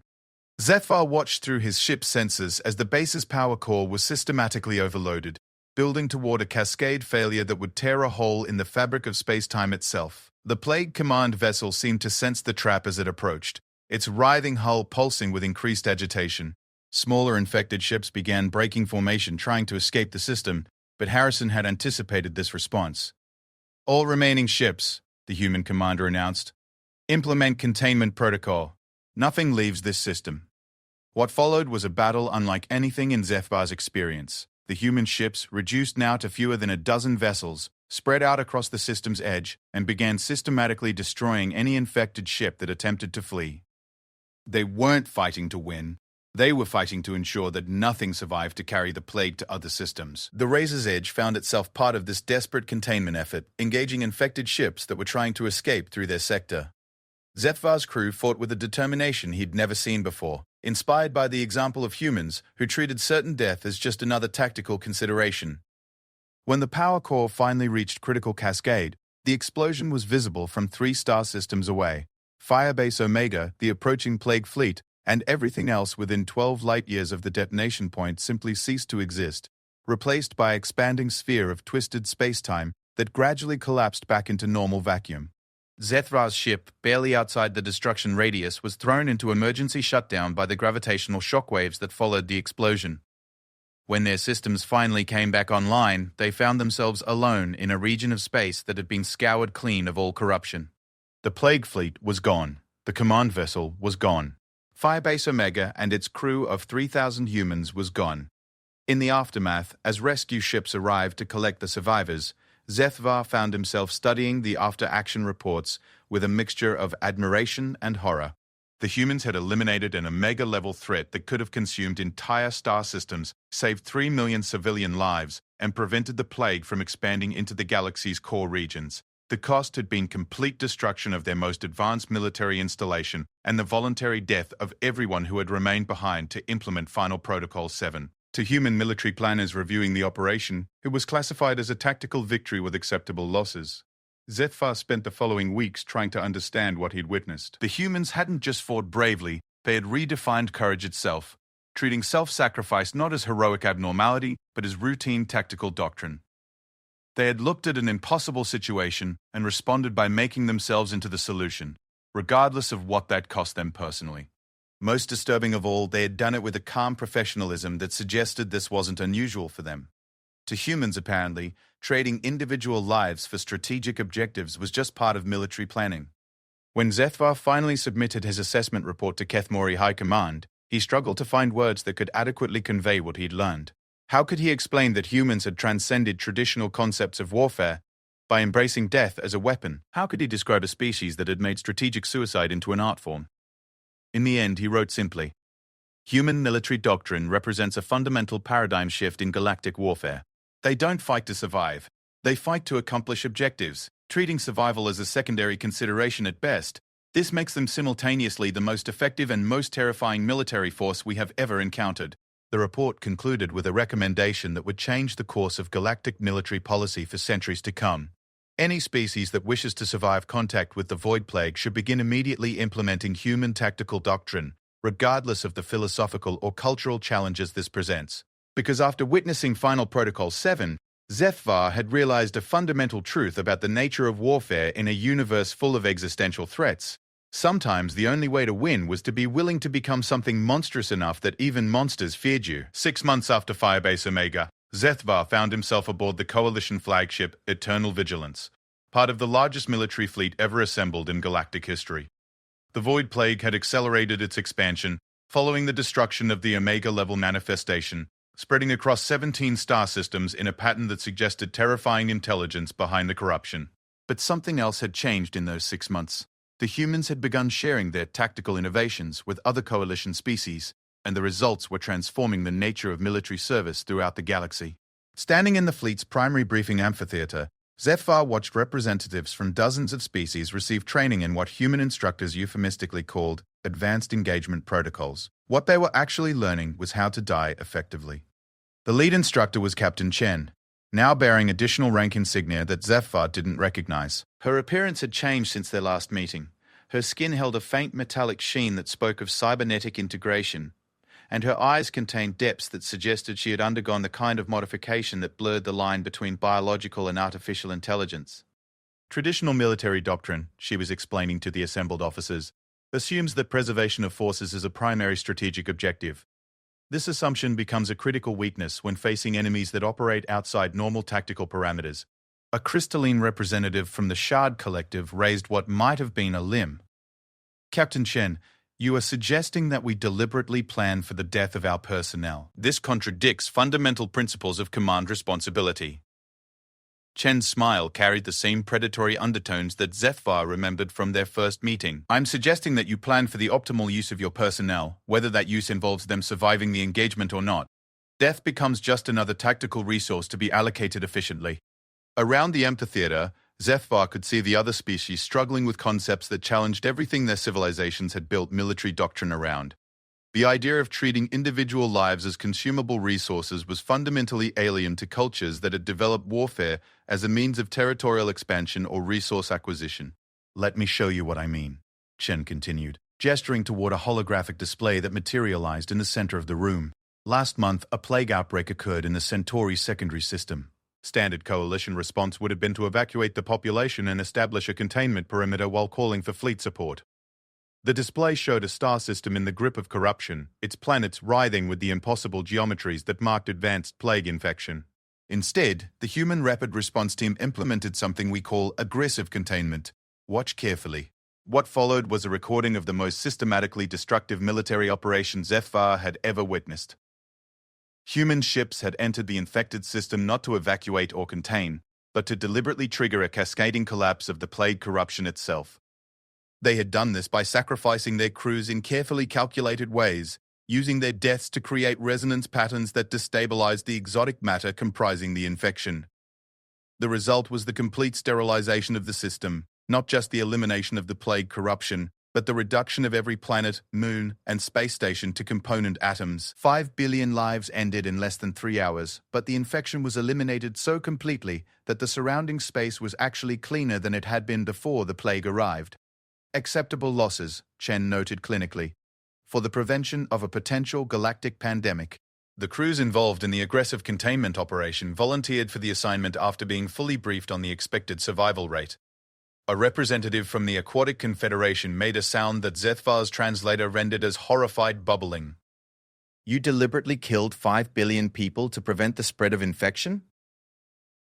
Zethvar watched through his ship's sensors as the base's power core was systematically overloaded, building toward a cascade failure that would tear a hole in the fabric of space-time itself. The Plague Command vessel seemed to sense the trap as it approached, its writhing hull pulsing with increased agitation. Smaller infected ships began breaking formation trying to escape the system, but Harrison had anticipated this response. All remaining ships, the human commander announced, implement containment protocol. Nothing leaves this system. What followed was a battle unlike anything in Zethvar's experience. The human ships, reduced now to fewer than a dozen vessels, spread out across the system's edge and began systematically destroying any infected ship that attempted to flee. They weren't fighting to win. They were fighting to ensure that nothing survived to carry the plague to other systems. The Razor's Edge found itself part of this desperate containment effort, engaging infected ships that were trying to escape through their sector. Zethvar's crew fought with a determination he'd never seen before, inspired by the example of humans who treated certain death as just another tactical consideration. When the power core finally reached critical cascade, the explosion was visible from 3 star systems away: Firebase Omega, the approaching plague fleet, and everything else within 12 light-years of the detonation point simply ceased to exist, replaced by an expanding sphere of twisted space-time that gradually collapsed back into normal vacuum. Zethvar's ship, barely outside the destruction radius, was thrown into emergency shutdown by the gravitational shockwaves that followed the explosion. When their systems finally came back online, they found themselves alone in a region of space that had been scoured clean of all corruption. The plague fleet was gone. The command vessel was gone. Firebase Omega and its crew of 3,000 humans was gone. In the aftermath, as rescue ships arrived to collect the survivors, Zethvar found himself studying the after-action reports with a mixture of admiration and horror. The humans had eliminated an Omega-level threat that could have consumed entire star systems, saved 3 million civilian lives, and prevented the plague from expanding into the galaxy's core regions. The cost had been complete destruction of their most advanced military installation and the voluntary death of everyone who had remained behind to implement Final Protocol 7. To human military planners reviewing the operation, it was classified as a tactical victory with acceptable losses. Zethvar spent the following weeks trying to understand what he'd witnessed. The humans hadn't just fought bravely, They had redefined courage itself, treating self-sacrifice not as heroic abnormality, but as routine tactical doctrine. They had looked at an impossible situation and responded by making themselves into the solution, regardless of what that cost them personally. Most disturbing of all, they had done it with a calm professionalism that suggested this wasn't unusual for them. To humans, apparently, trading individual lives for strategic objectives was just part of military planning. When Zethvar finally submitted his assessment report to Kethmori High Command, he struggled to find words that could adequately convey what he'd learned. How could he explain that humans had transcended traditional concepts of warfare by embracing death as a weapon? How could he describe a species that had made strategic suicide into an art form? In the end, he wrote simply, "Human military doctrine represents a fundamental paradigm shift in galactic warfare. They don't fight to survive. They fight to accomplish objectives, treating survival as a secondary consideration at best. This makes them simultaneously the most effective and most terrifying military force we have ever encountered." The report concluded with a recommendation that would change the course of galactic military policy for centuries to come. Any species that wishes to survive contact with the Void Plague should begin immediately implementing human tactical doctrine, regardless of the philosophical or cultural challenges this presents. Because after witnessing Final Protocol 7, Zethvar had realized a fundamental truth about the nature of warfare in a universe full of existential threats. Sometimes the only way to win was to be willing to become something monstrous enough that even monsters feared you. 6 months after Firebase Omega, Zethvar found himself aboard the Coalition flagship Eternal Vigilance, part of the largest military fleet ever assembled in galactic history. The Void Plague had accelerated its expansion, following the destruction of the Omega-level manifestation, spreading across 17 star systems in a pattern that suggested terrifying intelligence behind the corruption. But something else had changed in those 6 months. The humans had begun sharing their tactical innovations with other Coalition species, and the results were transforming the nature of military service throughout the galaxy. Standing in the fleet's primary briefing amphitheater, Zethvar watched representatives from dozens of species receive training in what human instructors euphemistically called advanced engagement protocols. What they were actually learning was how to die effectively. The lead instructor was Captain Chen, now bearing additional rank insignia that Zethvar didn't recognize. Her appearance had changed since their last meeting. Her skin held a faint metallic sheen that spoke of cybernetic integration, and her eyes contained depths that suggested she had undergone the kind of modification that blurred the line between biological and artificial intelligence. Traditional military doctrine, she was explaining to the assembled officers, assumes that preservation of forces is a primary strategic objective. This assumption becomes a critical weakness when facing enemies that operate outside normal tactical parameters. A crystalline representative from the Shard Collective raised what might have been a limb. "Captain Chen, you are suggesting that we deliberately plan for the death of our personnel. This contradicts fundamental principles of command responsibility." Chen's smile carried the same predatory undertones that Zethvar remembered from their first meeting. "I'm suggesting that you plan for the optimal use of your personnel, whether that use involves them surviving the engagement or not. Death becomes just another tactical resource to be allocated efficiently." Around the amphitheater, Zethvar could see the other species struggling with concepts that challenged everything their civilizations had built military doctrine around. The idea of treating individual lives as consumable resources was fundamentally alien to cultures that had developed warfare as a means of territorial expansion or resource acquisition. "Let me show you what I mean," Chen continued, gesturing toward a holographic display that materialized in the center of the room. "Last month, a plague outbreak occurred in the Centauri secondary system. Standard Coalition response would have been to evacuate the population and establish a containment perimeter while calling for fleet support. The display showed a star system in the grip of corruption, its planets writhing with the impossible geometries that marked advanced plague infection. Instead, the human rapid response team implemented something we call aggressive containment. Watch carefully. What followed was a recording of the most systematically destructive military operation Zethvar had ever witnessed. Human ships had entered the infected system not to evacuate or contain, but to deliberately trigger a cascading collapse of the plague corruption itself. They had done this by sacrificing their crews in carefully calculated ways, using their deaths to create resonance patterns that destabilized the exotic matter comprising the infection. The result was the complete sterilization of the system, not just the elimination of the plague corruption, but the reduction of every planet, moon, and space station to component atoms. 5 billion lives ended in less than 3 hours, but the infection was eliminated so completely that the surrounding space was actually cleaner than it had been before the plague arrived. "Acceptable losses," Chen noted clinically. for the prevention of a potential galactic pandemic. The crews involved in the aggressive containment operation volunteered for the assignment after being fully briefed on the expected survival rate. A representative from the Aquatic Confederation made a sound that Zethvar's translator rendered as horrified bubbling. You deliberately killed 5 billion people to prevent the spread of infection?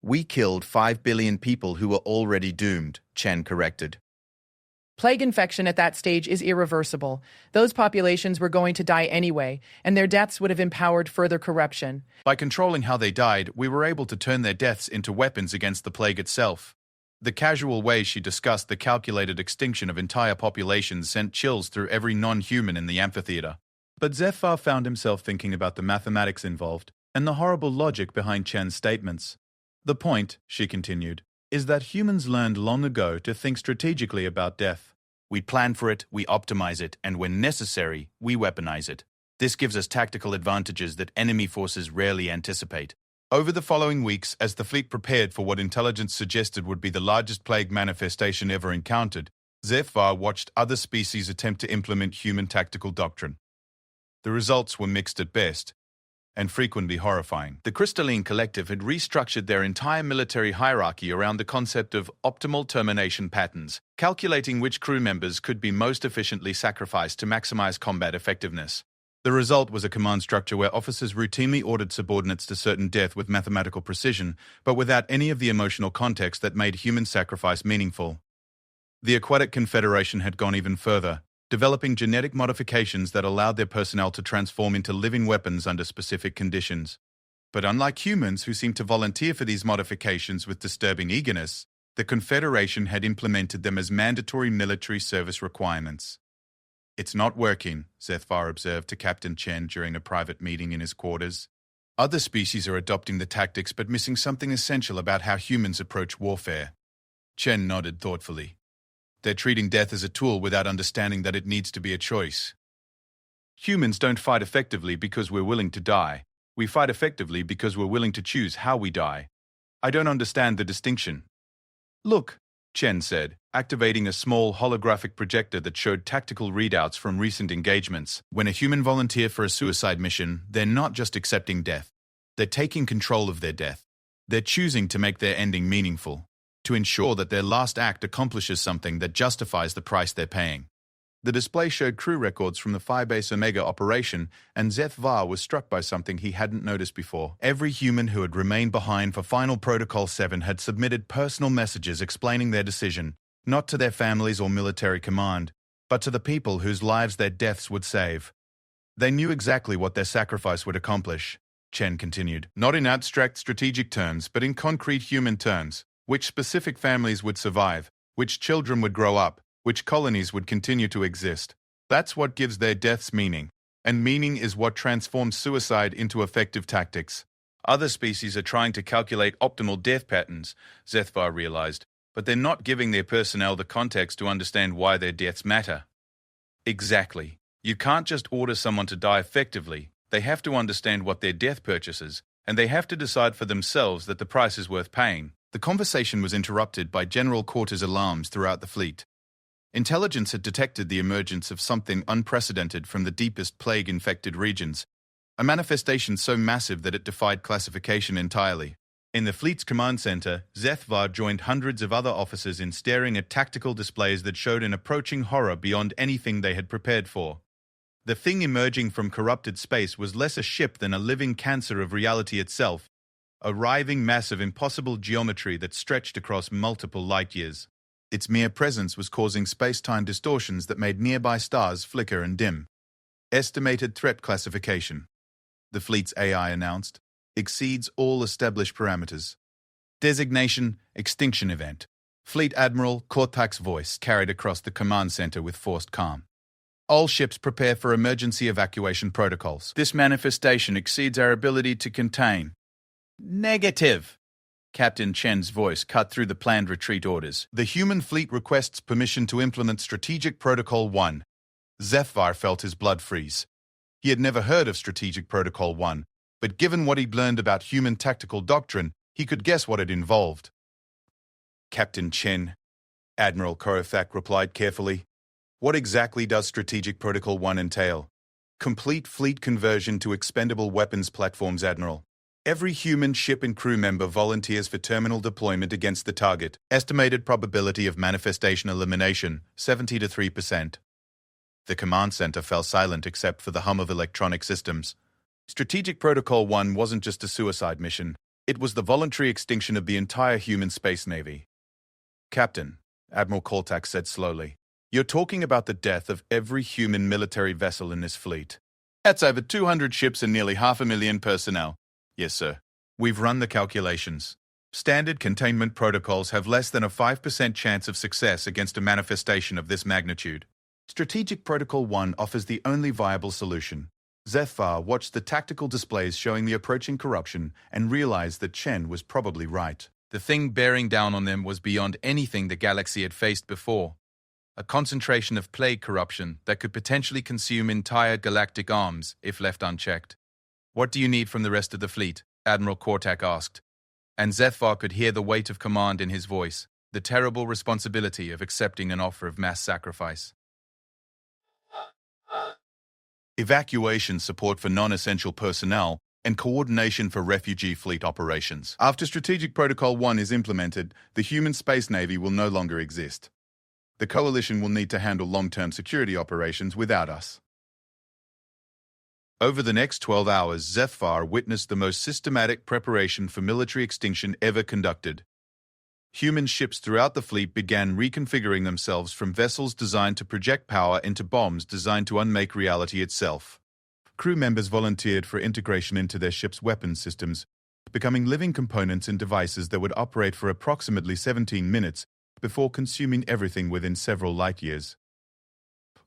We killed 5 billion people who were already doomed, Chen corrected. Plague infection at that stage is irreversible. Those populations were going to die anyway, and their deaths would have empowered further corruption. By controlling how they died, we were able to turn their deaths into weapons against the plague itself. The casual way she discussed the calculated extinction of entire populations sent chills through every non-human in the amphitheater. But Zethvar found himself thinking about the mathematics involved and the horrible logic behind Chen's statements. The point, she continued, is that humans learned long ago to think strategically about death. We plan for it, we optimize it, and when necessary, we weaponize it. This gives us tactical advantages that enemy forces rarely anticipate. Over the following weeks, as the fleet prepared for what intelligence suggested would be the largest plague manifestation ever encountered, Zethvar watched other species attempt to implement human tactical doctrine. The results were mixed at best, and frequently horrifying. The Crystalline Collective had restructured their entire military hierarchy around the concept of optimal termination patterns, calculating which crew members could be most efficiently sacrificed to maximize combat effectiveness. The result was a command structure where officers routinely ordered subordinates to certain death with mathematical precision, but without any of the emotional context that made human sacrifice meaningful. The Aquatic Confederation had gone even further, developing genetic modifications that allowed their personnel to transform into living weapons under specific conditions. But unlike humans who seemed to volunteer for these modifications with disturbing eagerness, the Confederation had implemented them as mandatory military service requirements. It's not working, Zethvar observed to Captain Chen during a private meeting in his quarters. Other species are adopting the tactics but missing something essential about how humans approach warfare. Chen nodded thoughtfully. They're treating death as a tool without understanding that it needs to be a choice. Humans don't fight effectively because we're willing to die. We fight effectively because we're willing to choose how we die. I don't understand the distinction. Look, Chen said, activating a small holographic projector that showed tactical readouts from recent engagements. When a human volunteers for a suicide mission, they're not just accepting death. They're taking control of their death. They're choosing to make their ending meaningful, to ensure that their last act accomplishes something that justifies the price they're paying. The display showed crew records from the Firebase Omega operation, and Zethvar was struck by something he hadn't noticed before. Every human who had remained behind for Final Protocol 7 had submitted personal messages explaining their decision, not to their families or military command, but to the people whose lives their deaths would save. They knew exactly what their sacrifice would accomplish, Chen continued, not in abstract strategic terms, but in concrete human terms. Which specific families would survive, which children would grow up, which colonies would continue to exist. That's what gives their deaths meaning, and meaning is what transforms suicide into effective tactics. Other species are trying to calculate optimal death patterns, Zethvar realized, but they're not giving their personnel the context to understand why their deaths matter. Exactly. You can't just order someone to die effectively. They have to understand what their death purchases, and they have to decide for themselves that the price is worth paying. The conversation was interrupted by general quarters alarms throughout the fleet. Intelligence had detected the emergence of something unprecedented from the deepest plague-infected regions, a manifestation so massive that it defied classification entirely. In the fleet's command center, Zethvar joined hundreds of other officers in staring at tactical displays that showed an approaching horror beyond anything they had prepared for. The thing emerging from corrupted space was less a ship than a living cancer of reality itself, a writhing mass of impossible geometry that stretched across multiple light-years. Its mere presence was causing space-time distortions that made nearby stars flicker and dim. Estimated threat classification, the fleet's AI announced, exceeds all established parameters. Designation, extinction event. Fleet Admiral Kortak's voice carried across the command center with forced calm. All ships prepare for emergency evacuation protocols. This manifestation exceeds our ability to contain. Negative. Captain Chen's voice cut through the planned retreat orders. The human fleet requests permission to implement Strategic Protocol 1. Zethvar felt his blood freeze. He had never heard of Strategic Protocol 1, but given what he'd learned about human tactical doctrine, he could guess what it involved. Captain Chen, Admiral Kortak replied carefully. What exactly does Strategic Protocol 1 entail? Complete fleet conversion to expendable weapons platforms, Admiral. Every human ship and crew member volunteers for terminal deployment against the target. Estimated probability of manifestation elimination, 73%. The command center fell silent except for the hum of electronic systems. Strategic Protocol 1 wasn't just a suicide mission. It was the voluntary extinction of the entire human space navy. Captain, Admiral Kortak said slowly, you're talking about the death of every human military vessel in this fleet. That's over 200 ships and nearly 500,000 personnel. Yes, sir. We've run the calculations. Standard containment protocols have less than a 5% chance of success against a manifestation of this magnitude. Strategic Protocol 1 offers the only viable solution. Zethvar watched the tactical displays showing the approaching corruption and realized that Chen was probably right. The thing bearing down on them was beyond anything the galaxy had faced before. A concentration of plague corruption that could potentially consume entire galactic arms if left unchecked. What do you need from the rest of the fleet? Admiral Kortak asked. And Zethvar could hear the weight of command in his voice, the terrible responsibility of accepting an offer of mass sacrifice. Evacuation support for non-essential personnel and coordination for refugee fleet operations. After Strategic Protocol 1 is implemented, the human space navy will no longer exist. The Coalition will need to handle long-term security operations without us. Over the next 12 hours, Zethvar witnessed the most systematic preparation for military extinction ever conducted. Human ships throughout the fleet began reconfiguring themselves from vessels designed to project power into bombs designed to unmake reality itself. Crew members volunteered for integration into their ship's weapons systems, becoming living components and devices that would operate for approximately 17 minutes before consuming everything within several light years.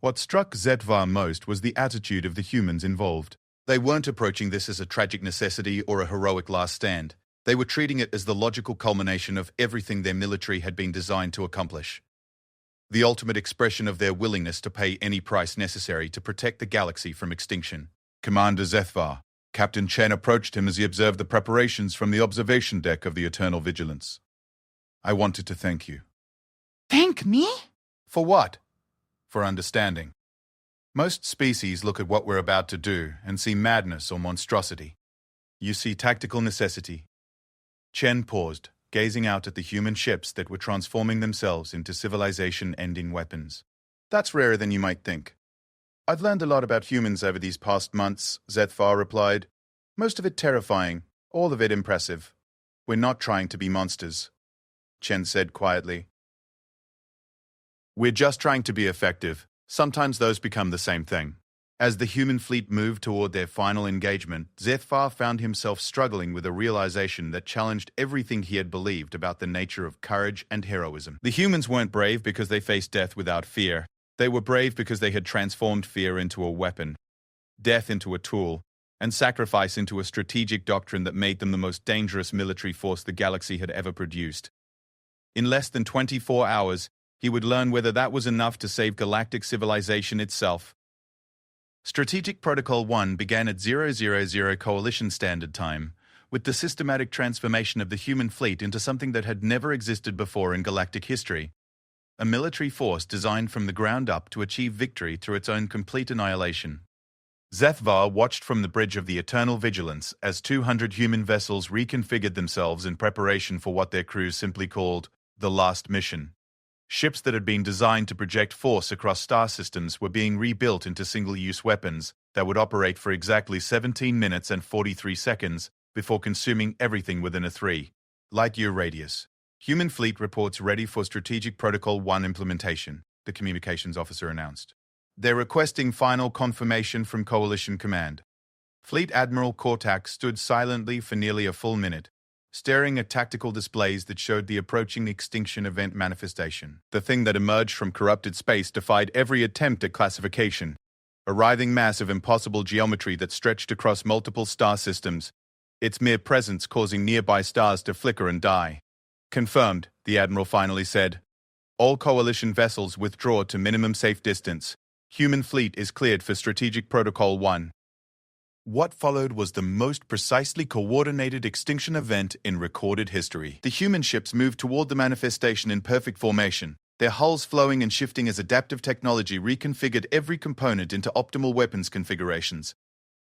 What struck Zethvar most was the attitude of the humans involved. They weren't approaching this as a tragic necessity or a heroic last stand. They were treating it as the logical culmination of everything their military had been designed to accomplish. The ultimate expression of their willingness to pay any price necessary to protect the galaxy from extinction. Commander Zethvar, Captain Chen approached him as he observed the preparations from the observation deck of the Eternal Vigilance. I wanted to thank you. Thank me? For what? For understanding. Most species look at what we're about to do and see madness or monstrosity. You see tactical necessity. Chen paused, gazing out at the human ships that were transforming themselves into civilization-ending weapons. That's rarer than you might think. I've learned a lot about humans over these past months, Zethvar replied. Most of it terrifying, all of it impressive. We're not trying to be monsters, Chen said quietly. We're just trying to be effective. Sometimes those become the same thing. As the human fleet moved toward their final engagement, Zethvar found himself struggling with a realization that challenged everything he had believed about the nature of courage and heroism. The humans weren't brave because they faced death without fear. They were brave because they had transformed fear into a weapon, death into a tool, and sacrifice into a strategic doctrine that made them the most dangerous military force the galaxy had ever produced. In less than 24 hours, he would learn whether that was enough to save galactic civilization itself. Strategic Protocol 1 began at 000 Coalition Standard Time, with the systematic transformation of the human fleet into something that had never existed before in galactic history. A military force designed from the ground up to achieve victory through its own complete annihilation. Zethvar watched from the bridge of the Eternal Vigilance as 200 human vessels reconfigured themselves in preparation for what their crews simply called the last mission. Ships that had been designed to project force across star systems were being rebuilt into single-use weapons that would operate for exactly 17 minutes and 43 seconds before consuming everything within a 3 light-year radius. Human fleet reports ready for Strategic Protocol 1 implementation, the communications officer announced. They're requesting final confirmation from Coalition Command. Fleet Admiral Kortak stood silently for nearly a full minute, staring at tactical displays that showed the approaching extinction event manifestation. The thing that emerged from corrupted space defied every attempt at classification. A writhing mass of impossible geometry that stretched across multiple star systems, its mere presence causing nearby stars to flicker and die. Confirmed, the Admiral finally said. All Coalition vessels withdraw to minimum safe distance. Human fleet is cleared for Strategic Protocol 1. What followed was the most precisely coordinated extinction event in recorded history. The human ships moved toward the manifestation in perfect formation, their hulls flowing and shifting as adaptive technology reconfigured every component into optimal weapons configurations.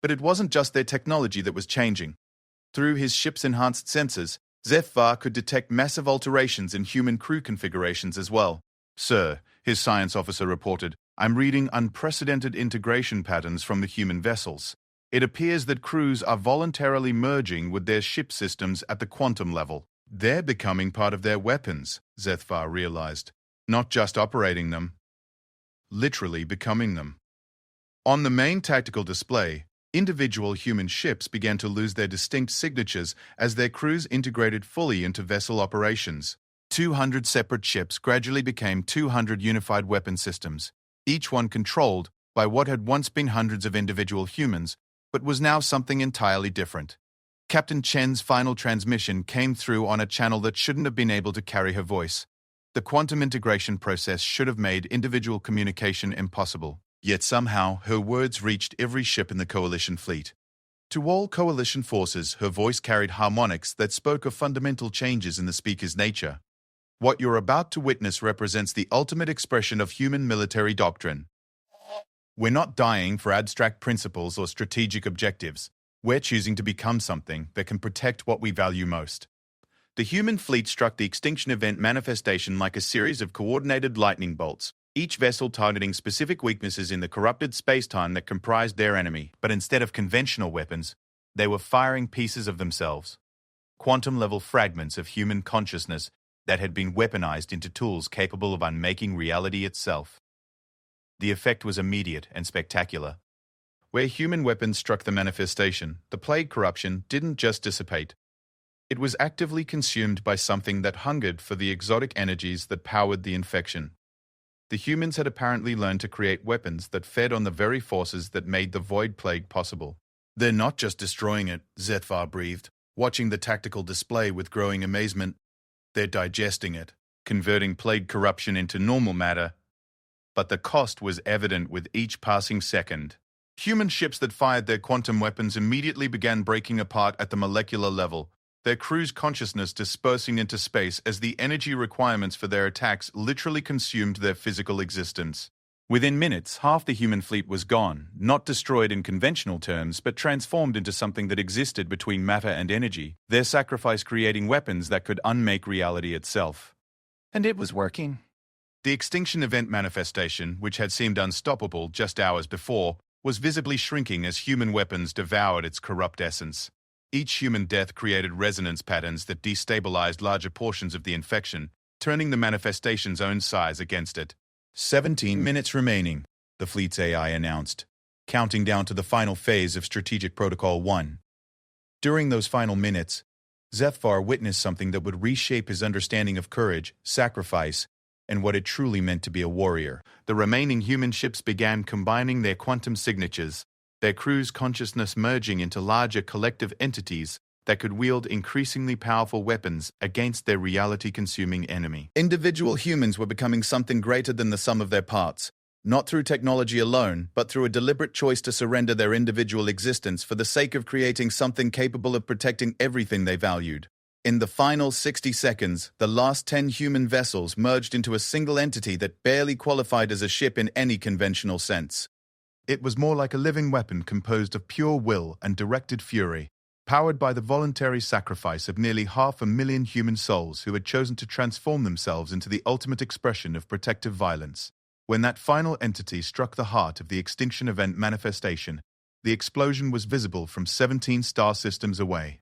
But it wasn't just their technology that was changing. Through his ship's enhanced sensors, HFY could detect massive alterations in human crew configurations as well. "Sir," his science officer reported, "I'm reading unprecedented integration patterns from the human vessels. It appears that crews are voluntarily merging with their ship systems at the quantum level. They're becoming part of their weapons," HFY realized. Not just operating them, literally becoming them. On the main tactical display, individual human ships began to lose their distinct signatures as their crews integrated fully into vessel operations. 200 separate ships gradually became 200 unified weapon systems, each one controlled by what had once been hundreds of individual humans, but was now something entirely different. Captain Chen's final transmission came through on a channel that shouldn't have been able to carry her voice. The quantum integration process should have made individual communication impossible. Yet somehow, her words reached every ship in the Coalition fleet. To all Coalition forces, her voice carried harmonics that spoke of fundamental changes in the speaker's nature. What you're about to witness represents the ultimate expression of human military doctrine. We're not dying for abstract principles or strategic objectives. We're choosing to become something that can protect what we value most. The human fleet struck the extinction event manifestation like a series of coordinated lightning bolts, each vessel targeting specific weaknesses in the corrupted space-time that comprised their enemy. But instead of conventional weapons, they were firing pieces of themselves, quantum-level fragments of human consciousness that had been weaponized into tools capable of unmaking reality itself. The effect was immediate and spectacular. Where human weapons struck the manifestation, the plague corruption didn't just dissipate. It was actively consumed by something that hungered for the exotic energies that powered the infection. The humans had apparently learned to create weapons that fed on the very forces that made the Void Plague possible. "They're not just destroying it," HFY breathed, watching the tactical display with growing amazement. "They're digesting it, converting plague corruption into normal matter." But the cost was evident with each passing second. Human ships that fired their quantum weapons immediately began breaking apart at the molecular level, their crew's consciousness dispersing into space as the energy requirements for their attacks literally consumed their physical existence. Within minutes, half the human fleet was gone, not destroyed in conventional terms, but transformed into something that existed between matter and energy, their sacrifice creating weapons that could unmake reality itself. And it was working. The extinction event manifestation, which had seemed unstoppable just hours before, was visibly shrinking as human weapons devoured its corrupt essence. Each human death created resonance patterns that destabilized larger portions of the infection, turning the manifestation's own size against it. 17 minutes remaining, the fleet's AI announced, counting down to the final phase of Strategic Protocol 1. During those final minutes, HFY witnessed something that would reshape his understanding of courage, sacrifice, and what it truly meant to be a warrior. The remaining human ships began combining their quantum signatures, their crew's consciousness merging into larger collective entities that could wield increasingly powerful weapons against their reality-consuming enemy. Individual humans were becoming something greater than the sum of their parts, not through technology alone, but through a deliberate choice to surrender their individual existence for the sake of creating something capable of protecting everything they valued. In the final 60 seconds, the last 10 human vessels merged into a single entity that barely qualified as a ship in any conventional sense. It was more like a living weapon composed of pure will and directed fury, powered by the voluntary sacrifice of nearly 500,000 human souls who had chosen to transform themselves into the ultimate expression of protective violence. When that final entity struck the heart of the extinction event manifestation, the explosion was visible from 17 star systems away.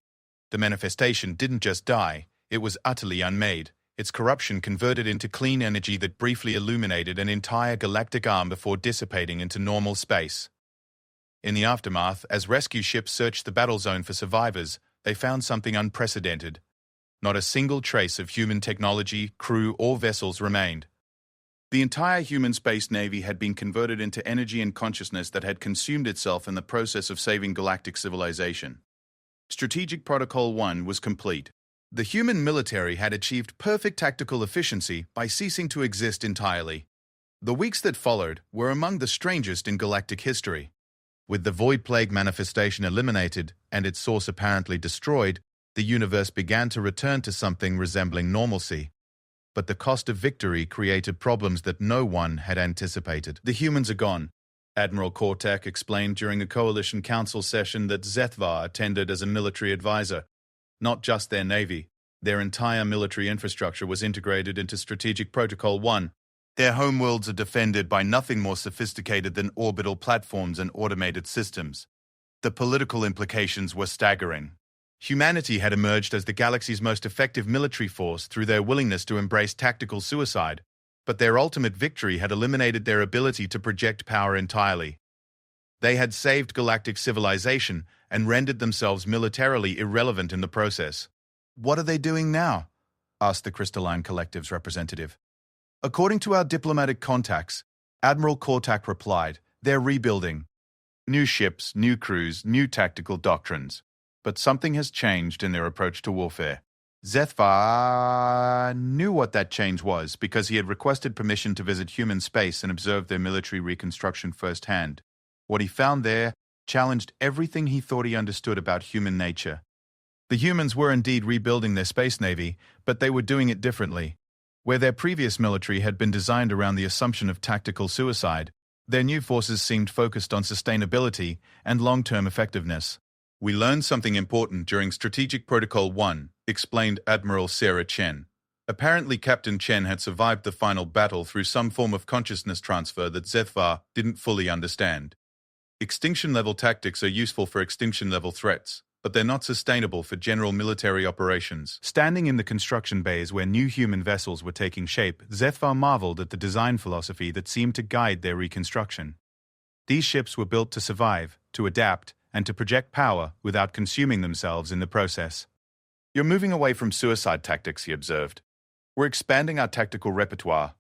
The manifestation didn't just die, it was utterly unmade. Its corruption converted into clean energy that briefly illuminated an entire galactic arm before dissipating into normal space. In the aftermath, as rescue ships searched the battle zone for survivors, they found something unprecedented. Not a single trace of human technology, crew, or vessels remained. The entire human space navy had been converted into energy and consciousness that had consumed itself in the process of saving galactic civilization. Strategic Protocol 1 was complete. The human military had achieved perfect tactical efficiency by ceasing to exist entirely. The weeks that followed were among the strangest in galactic history. With the Void Plague manifestation eliminated and its source apparently destroyed, the universe began to return to something resembling normalcy. but the cost of victory created problems that no one had anticipated. The humans are gone. Admiral Kortak explained during a Coalition Council session that Zethvar attended as a military advisor. Not just their navy, their entire military infrastructure was integrated into Strategic Protocol 1. Their homeworlds are defended by nothing more sophisticated than orbital platforms and automated systems. The political implications were staggering. Humanity had emerged as the galaxy's most effective military force through their willingness to embrace tactical suicide, but their ultimate victory had eliminated their ability to project power entirely. They had saved galactic civilization and rendered themselves militarily irrelevant in the process. "What are they doing now?" asked the Crystalline Collective's representative. "According to our diplomatic contacts," Admiral Kortak replied, "they're rebuilding. New ships, new crews, new tactical doctrines. But something has changed in their approach to warfare." Zethvar knew what that change was because he had requested permission to visit human space and observe their military reconstruction firsthand. What he found there challenged everything he thought he understood about human nature. The humans were indeed rebuilding their space navy, but they were doing it differently. Where their previous military had been designed around the assumption of tactical suicide, their new forces seemed focused on sustainability and long-term effectiveness. "We learned something important during Strategic Protocol 1, explained Admiral Sarah Chen. Apparently Captain Chen had survived the final battle through some form of consciousness transfer that Zethvar didn't fully understand. Extinction-level tactics are useful for extinction-level threats, but they're not sustainable for general military operations." Standing in the construction bays where new human vessels were taking shape, Zethvar marveled at the design philosophy that seemed to guide their reconstruction. These ships were built to survive, to adapt, and to project power without consuming themselves in the process. "You're moving away from suicide tactics," he observed. "We're expanding our tactical repertoire,"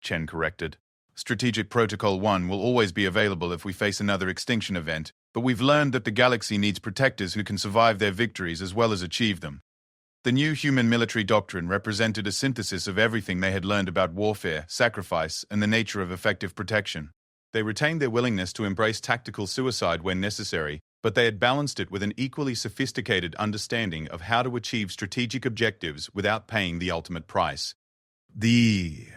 Chen corrected. "Strategic Protocol 1 will always be available if we face another extinction event, but we've learned that the galaxy needs protectors who can survive their victories as well as achieve them." The new human military doctrine represented a synthesis of everything they had learned about warfare, sacrifice, and the nature of effective protection. They retained their willingness to embrace tactical suicide when necessary, but they had balanced it with an equally sophisticated understanding of how to achieve strategic objectives without paying the ultimate price. "The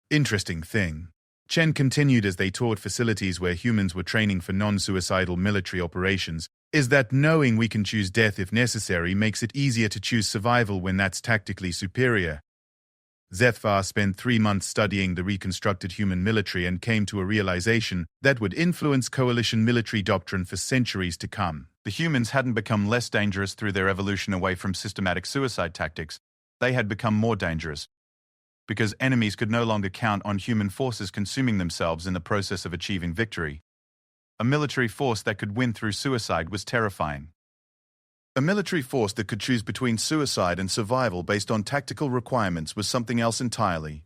interesting thing," Chen continued as they toured facilities where humans were training for non-suicidal military operations, "is that knowing we can choose death if necessary makes it easier to choose survival when that's tactically superior." Zethvar spent 3 months studying the reconstructed human military and came to a realization that would influence coalition military doctrine for centuries to come. The humans hadn't become less dangerous through their evolution away from systematic suicide tactics. They had become more dangerous, because enemies could no longer count on human forces consuming themselves in the process of achieving victory. A military force that could win through suicide was terrifying. A military force that could choose between suicide and survival based on tactical requirements was something else entirely.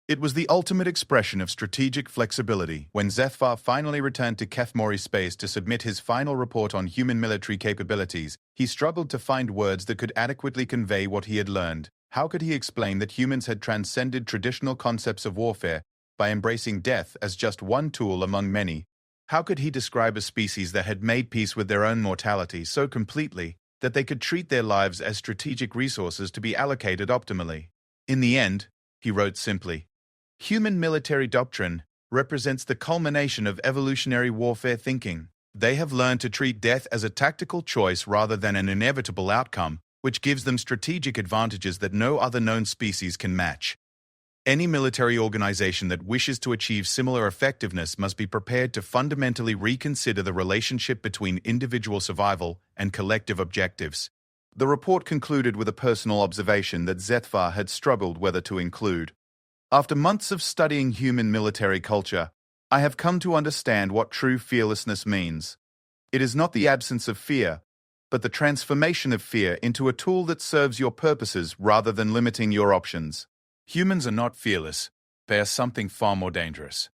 It was the ultimate expression of strategic flexibility. When Zethvar finally returned to Kethmori space to submit his final report on human military capabilities, he struggled to find words that could adequately convey what he had learned. How could he explain that humans had transcended traditional concepts of warfare by embracing death as just one tool among many? How could he describe a species that had made peace with their own mortality so completely that they could treat their lives as strategic resources to be allocated optimally? In the end, he wrote simply, "Human military doctrine represents the culmination of evolutionary warfare thinking. They have learned to treat death as a tactical choice rather than an inevitable outcome, which gives them strategic advantages that no other known species can match. Any military organization that wishes to achieve similar effectiveness must be prepared to fundamentally reconsider the relationship between individual survival and collective objectives." The report concluded with a personal observation that Zethvar had struggled whether to include. "After months of studying human military culture, I have come to understand what true fearlessness means. It is not the absence of fear, but the transformation of fear into a tool that serves your purposes rather than limiting your options. Humans are not fearless. They are something far more dangerous.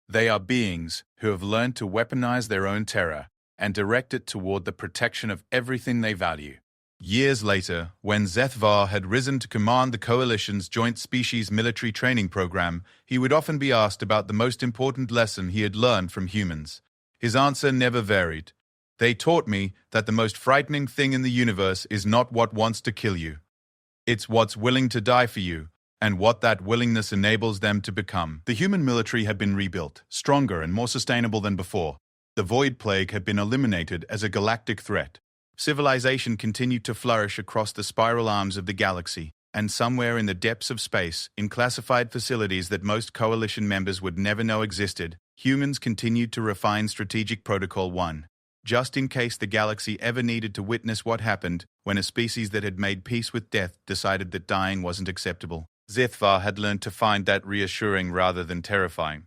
They are beings who have learned to weaponize their own terror and direct it toward the protection of everything they value." Years later, when Zethvar had risen to command the Coalition's Joint Species Military Training Program, he would often be asked about the most important lesson he had learned from humans. His answer never varied. "They taught me that the most frightening thing in the universe is not what wants to kill you. It's what's willing to die for you, and what that willingness enables them to become. The human military had been rebuilt, stronger and more sustainable than before. The Void Plague had been eliminated as a galactic threat. Civilization continued to flourish across the spiral arms of the galaxy, and somewhere in the depths of space, in classified facilities that most Coalition members would never know existed, humans continued to refine Strategic Protocol 1. Just in case the galaxy ever needed to witness what happened when a species that had made peace with death decided that dying wasn't acceptable. Zithvar had learned to find that reassuring rather than terrifying.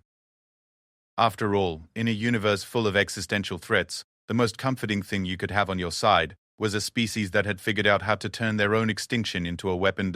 After all, in a universe full of existential threats, the most comforting thing you could have on your side was a species that had figured out how to turn their own extinction into a weapon.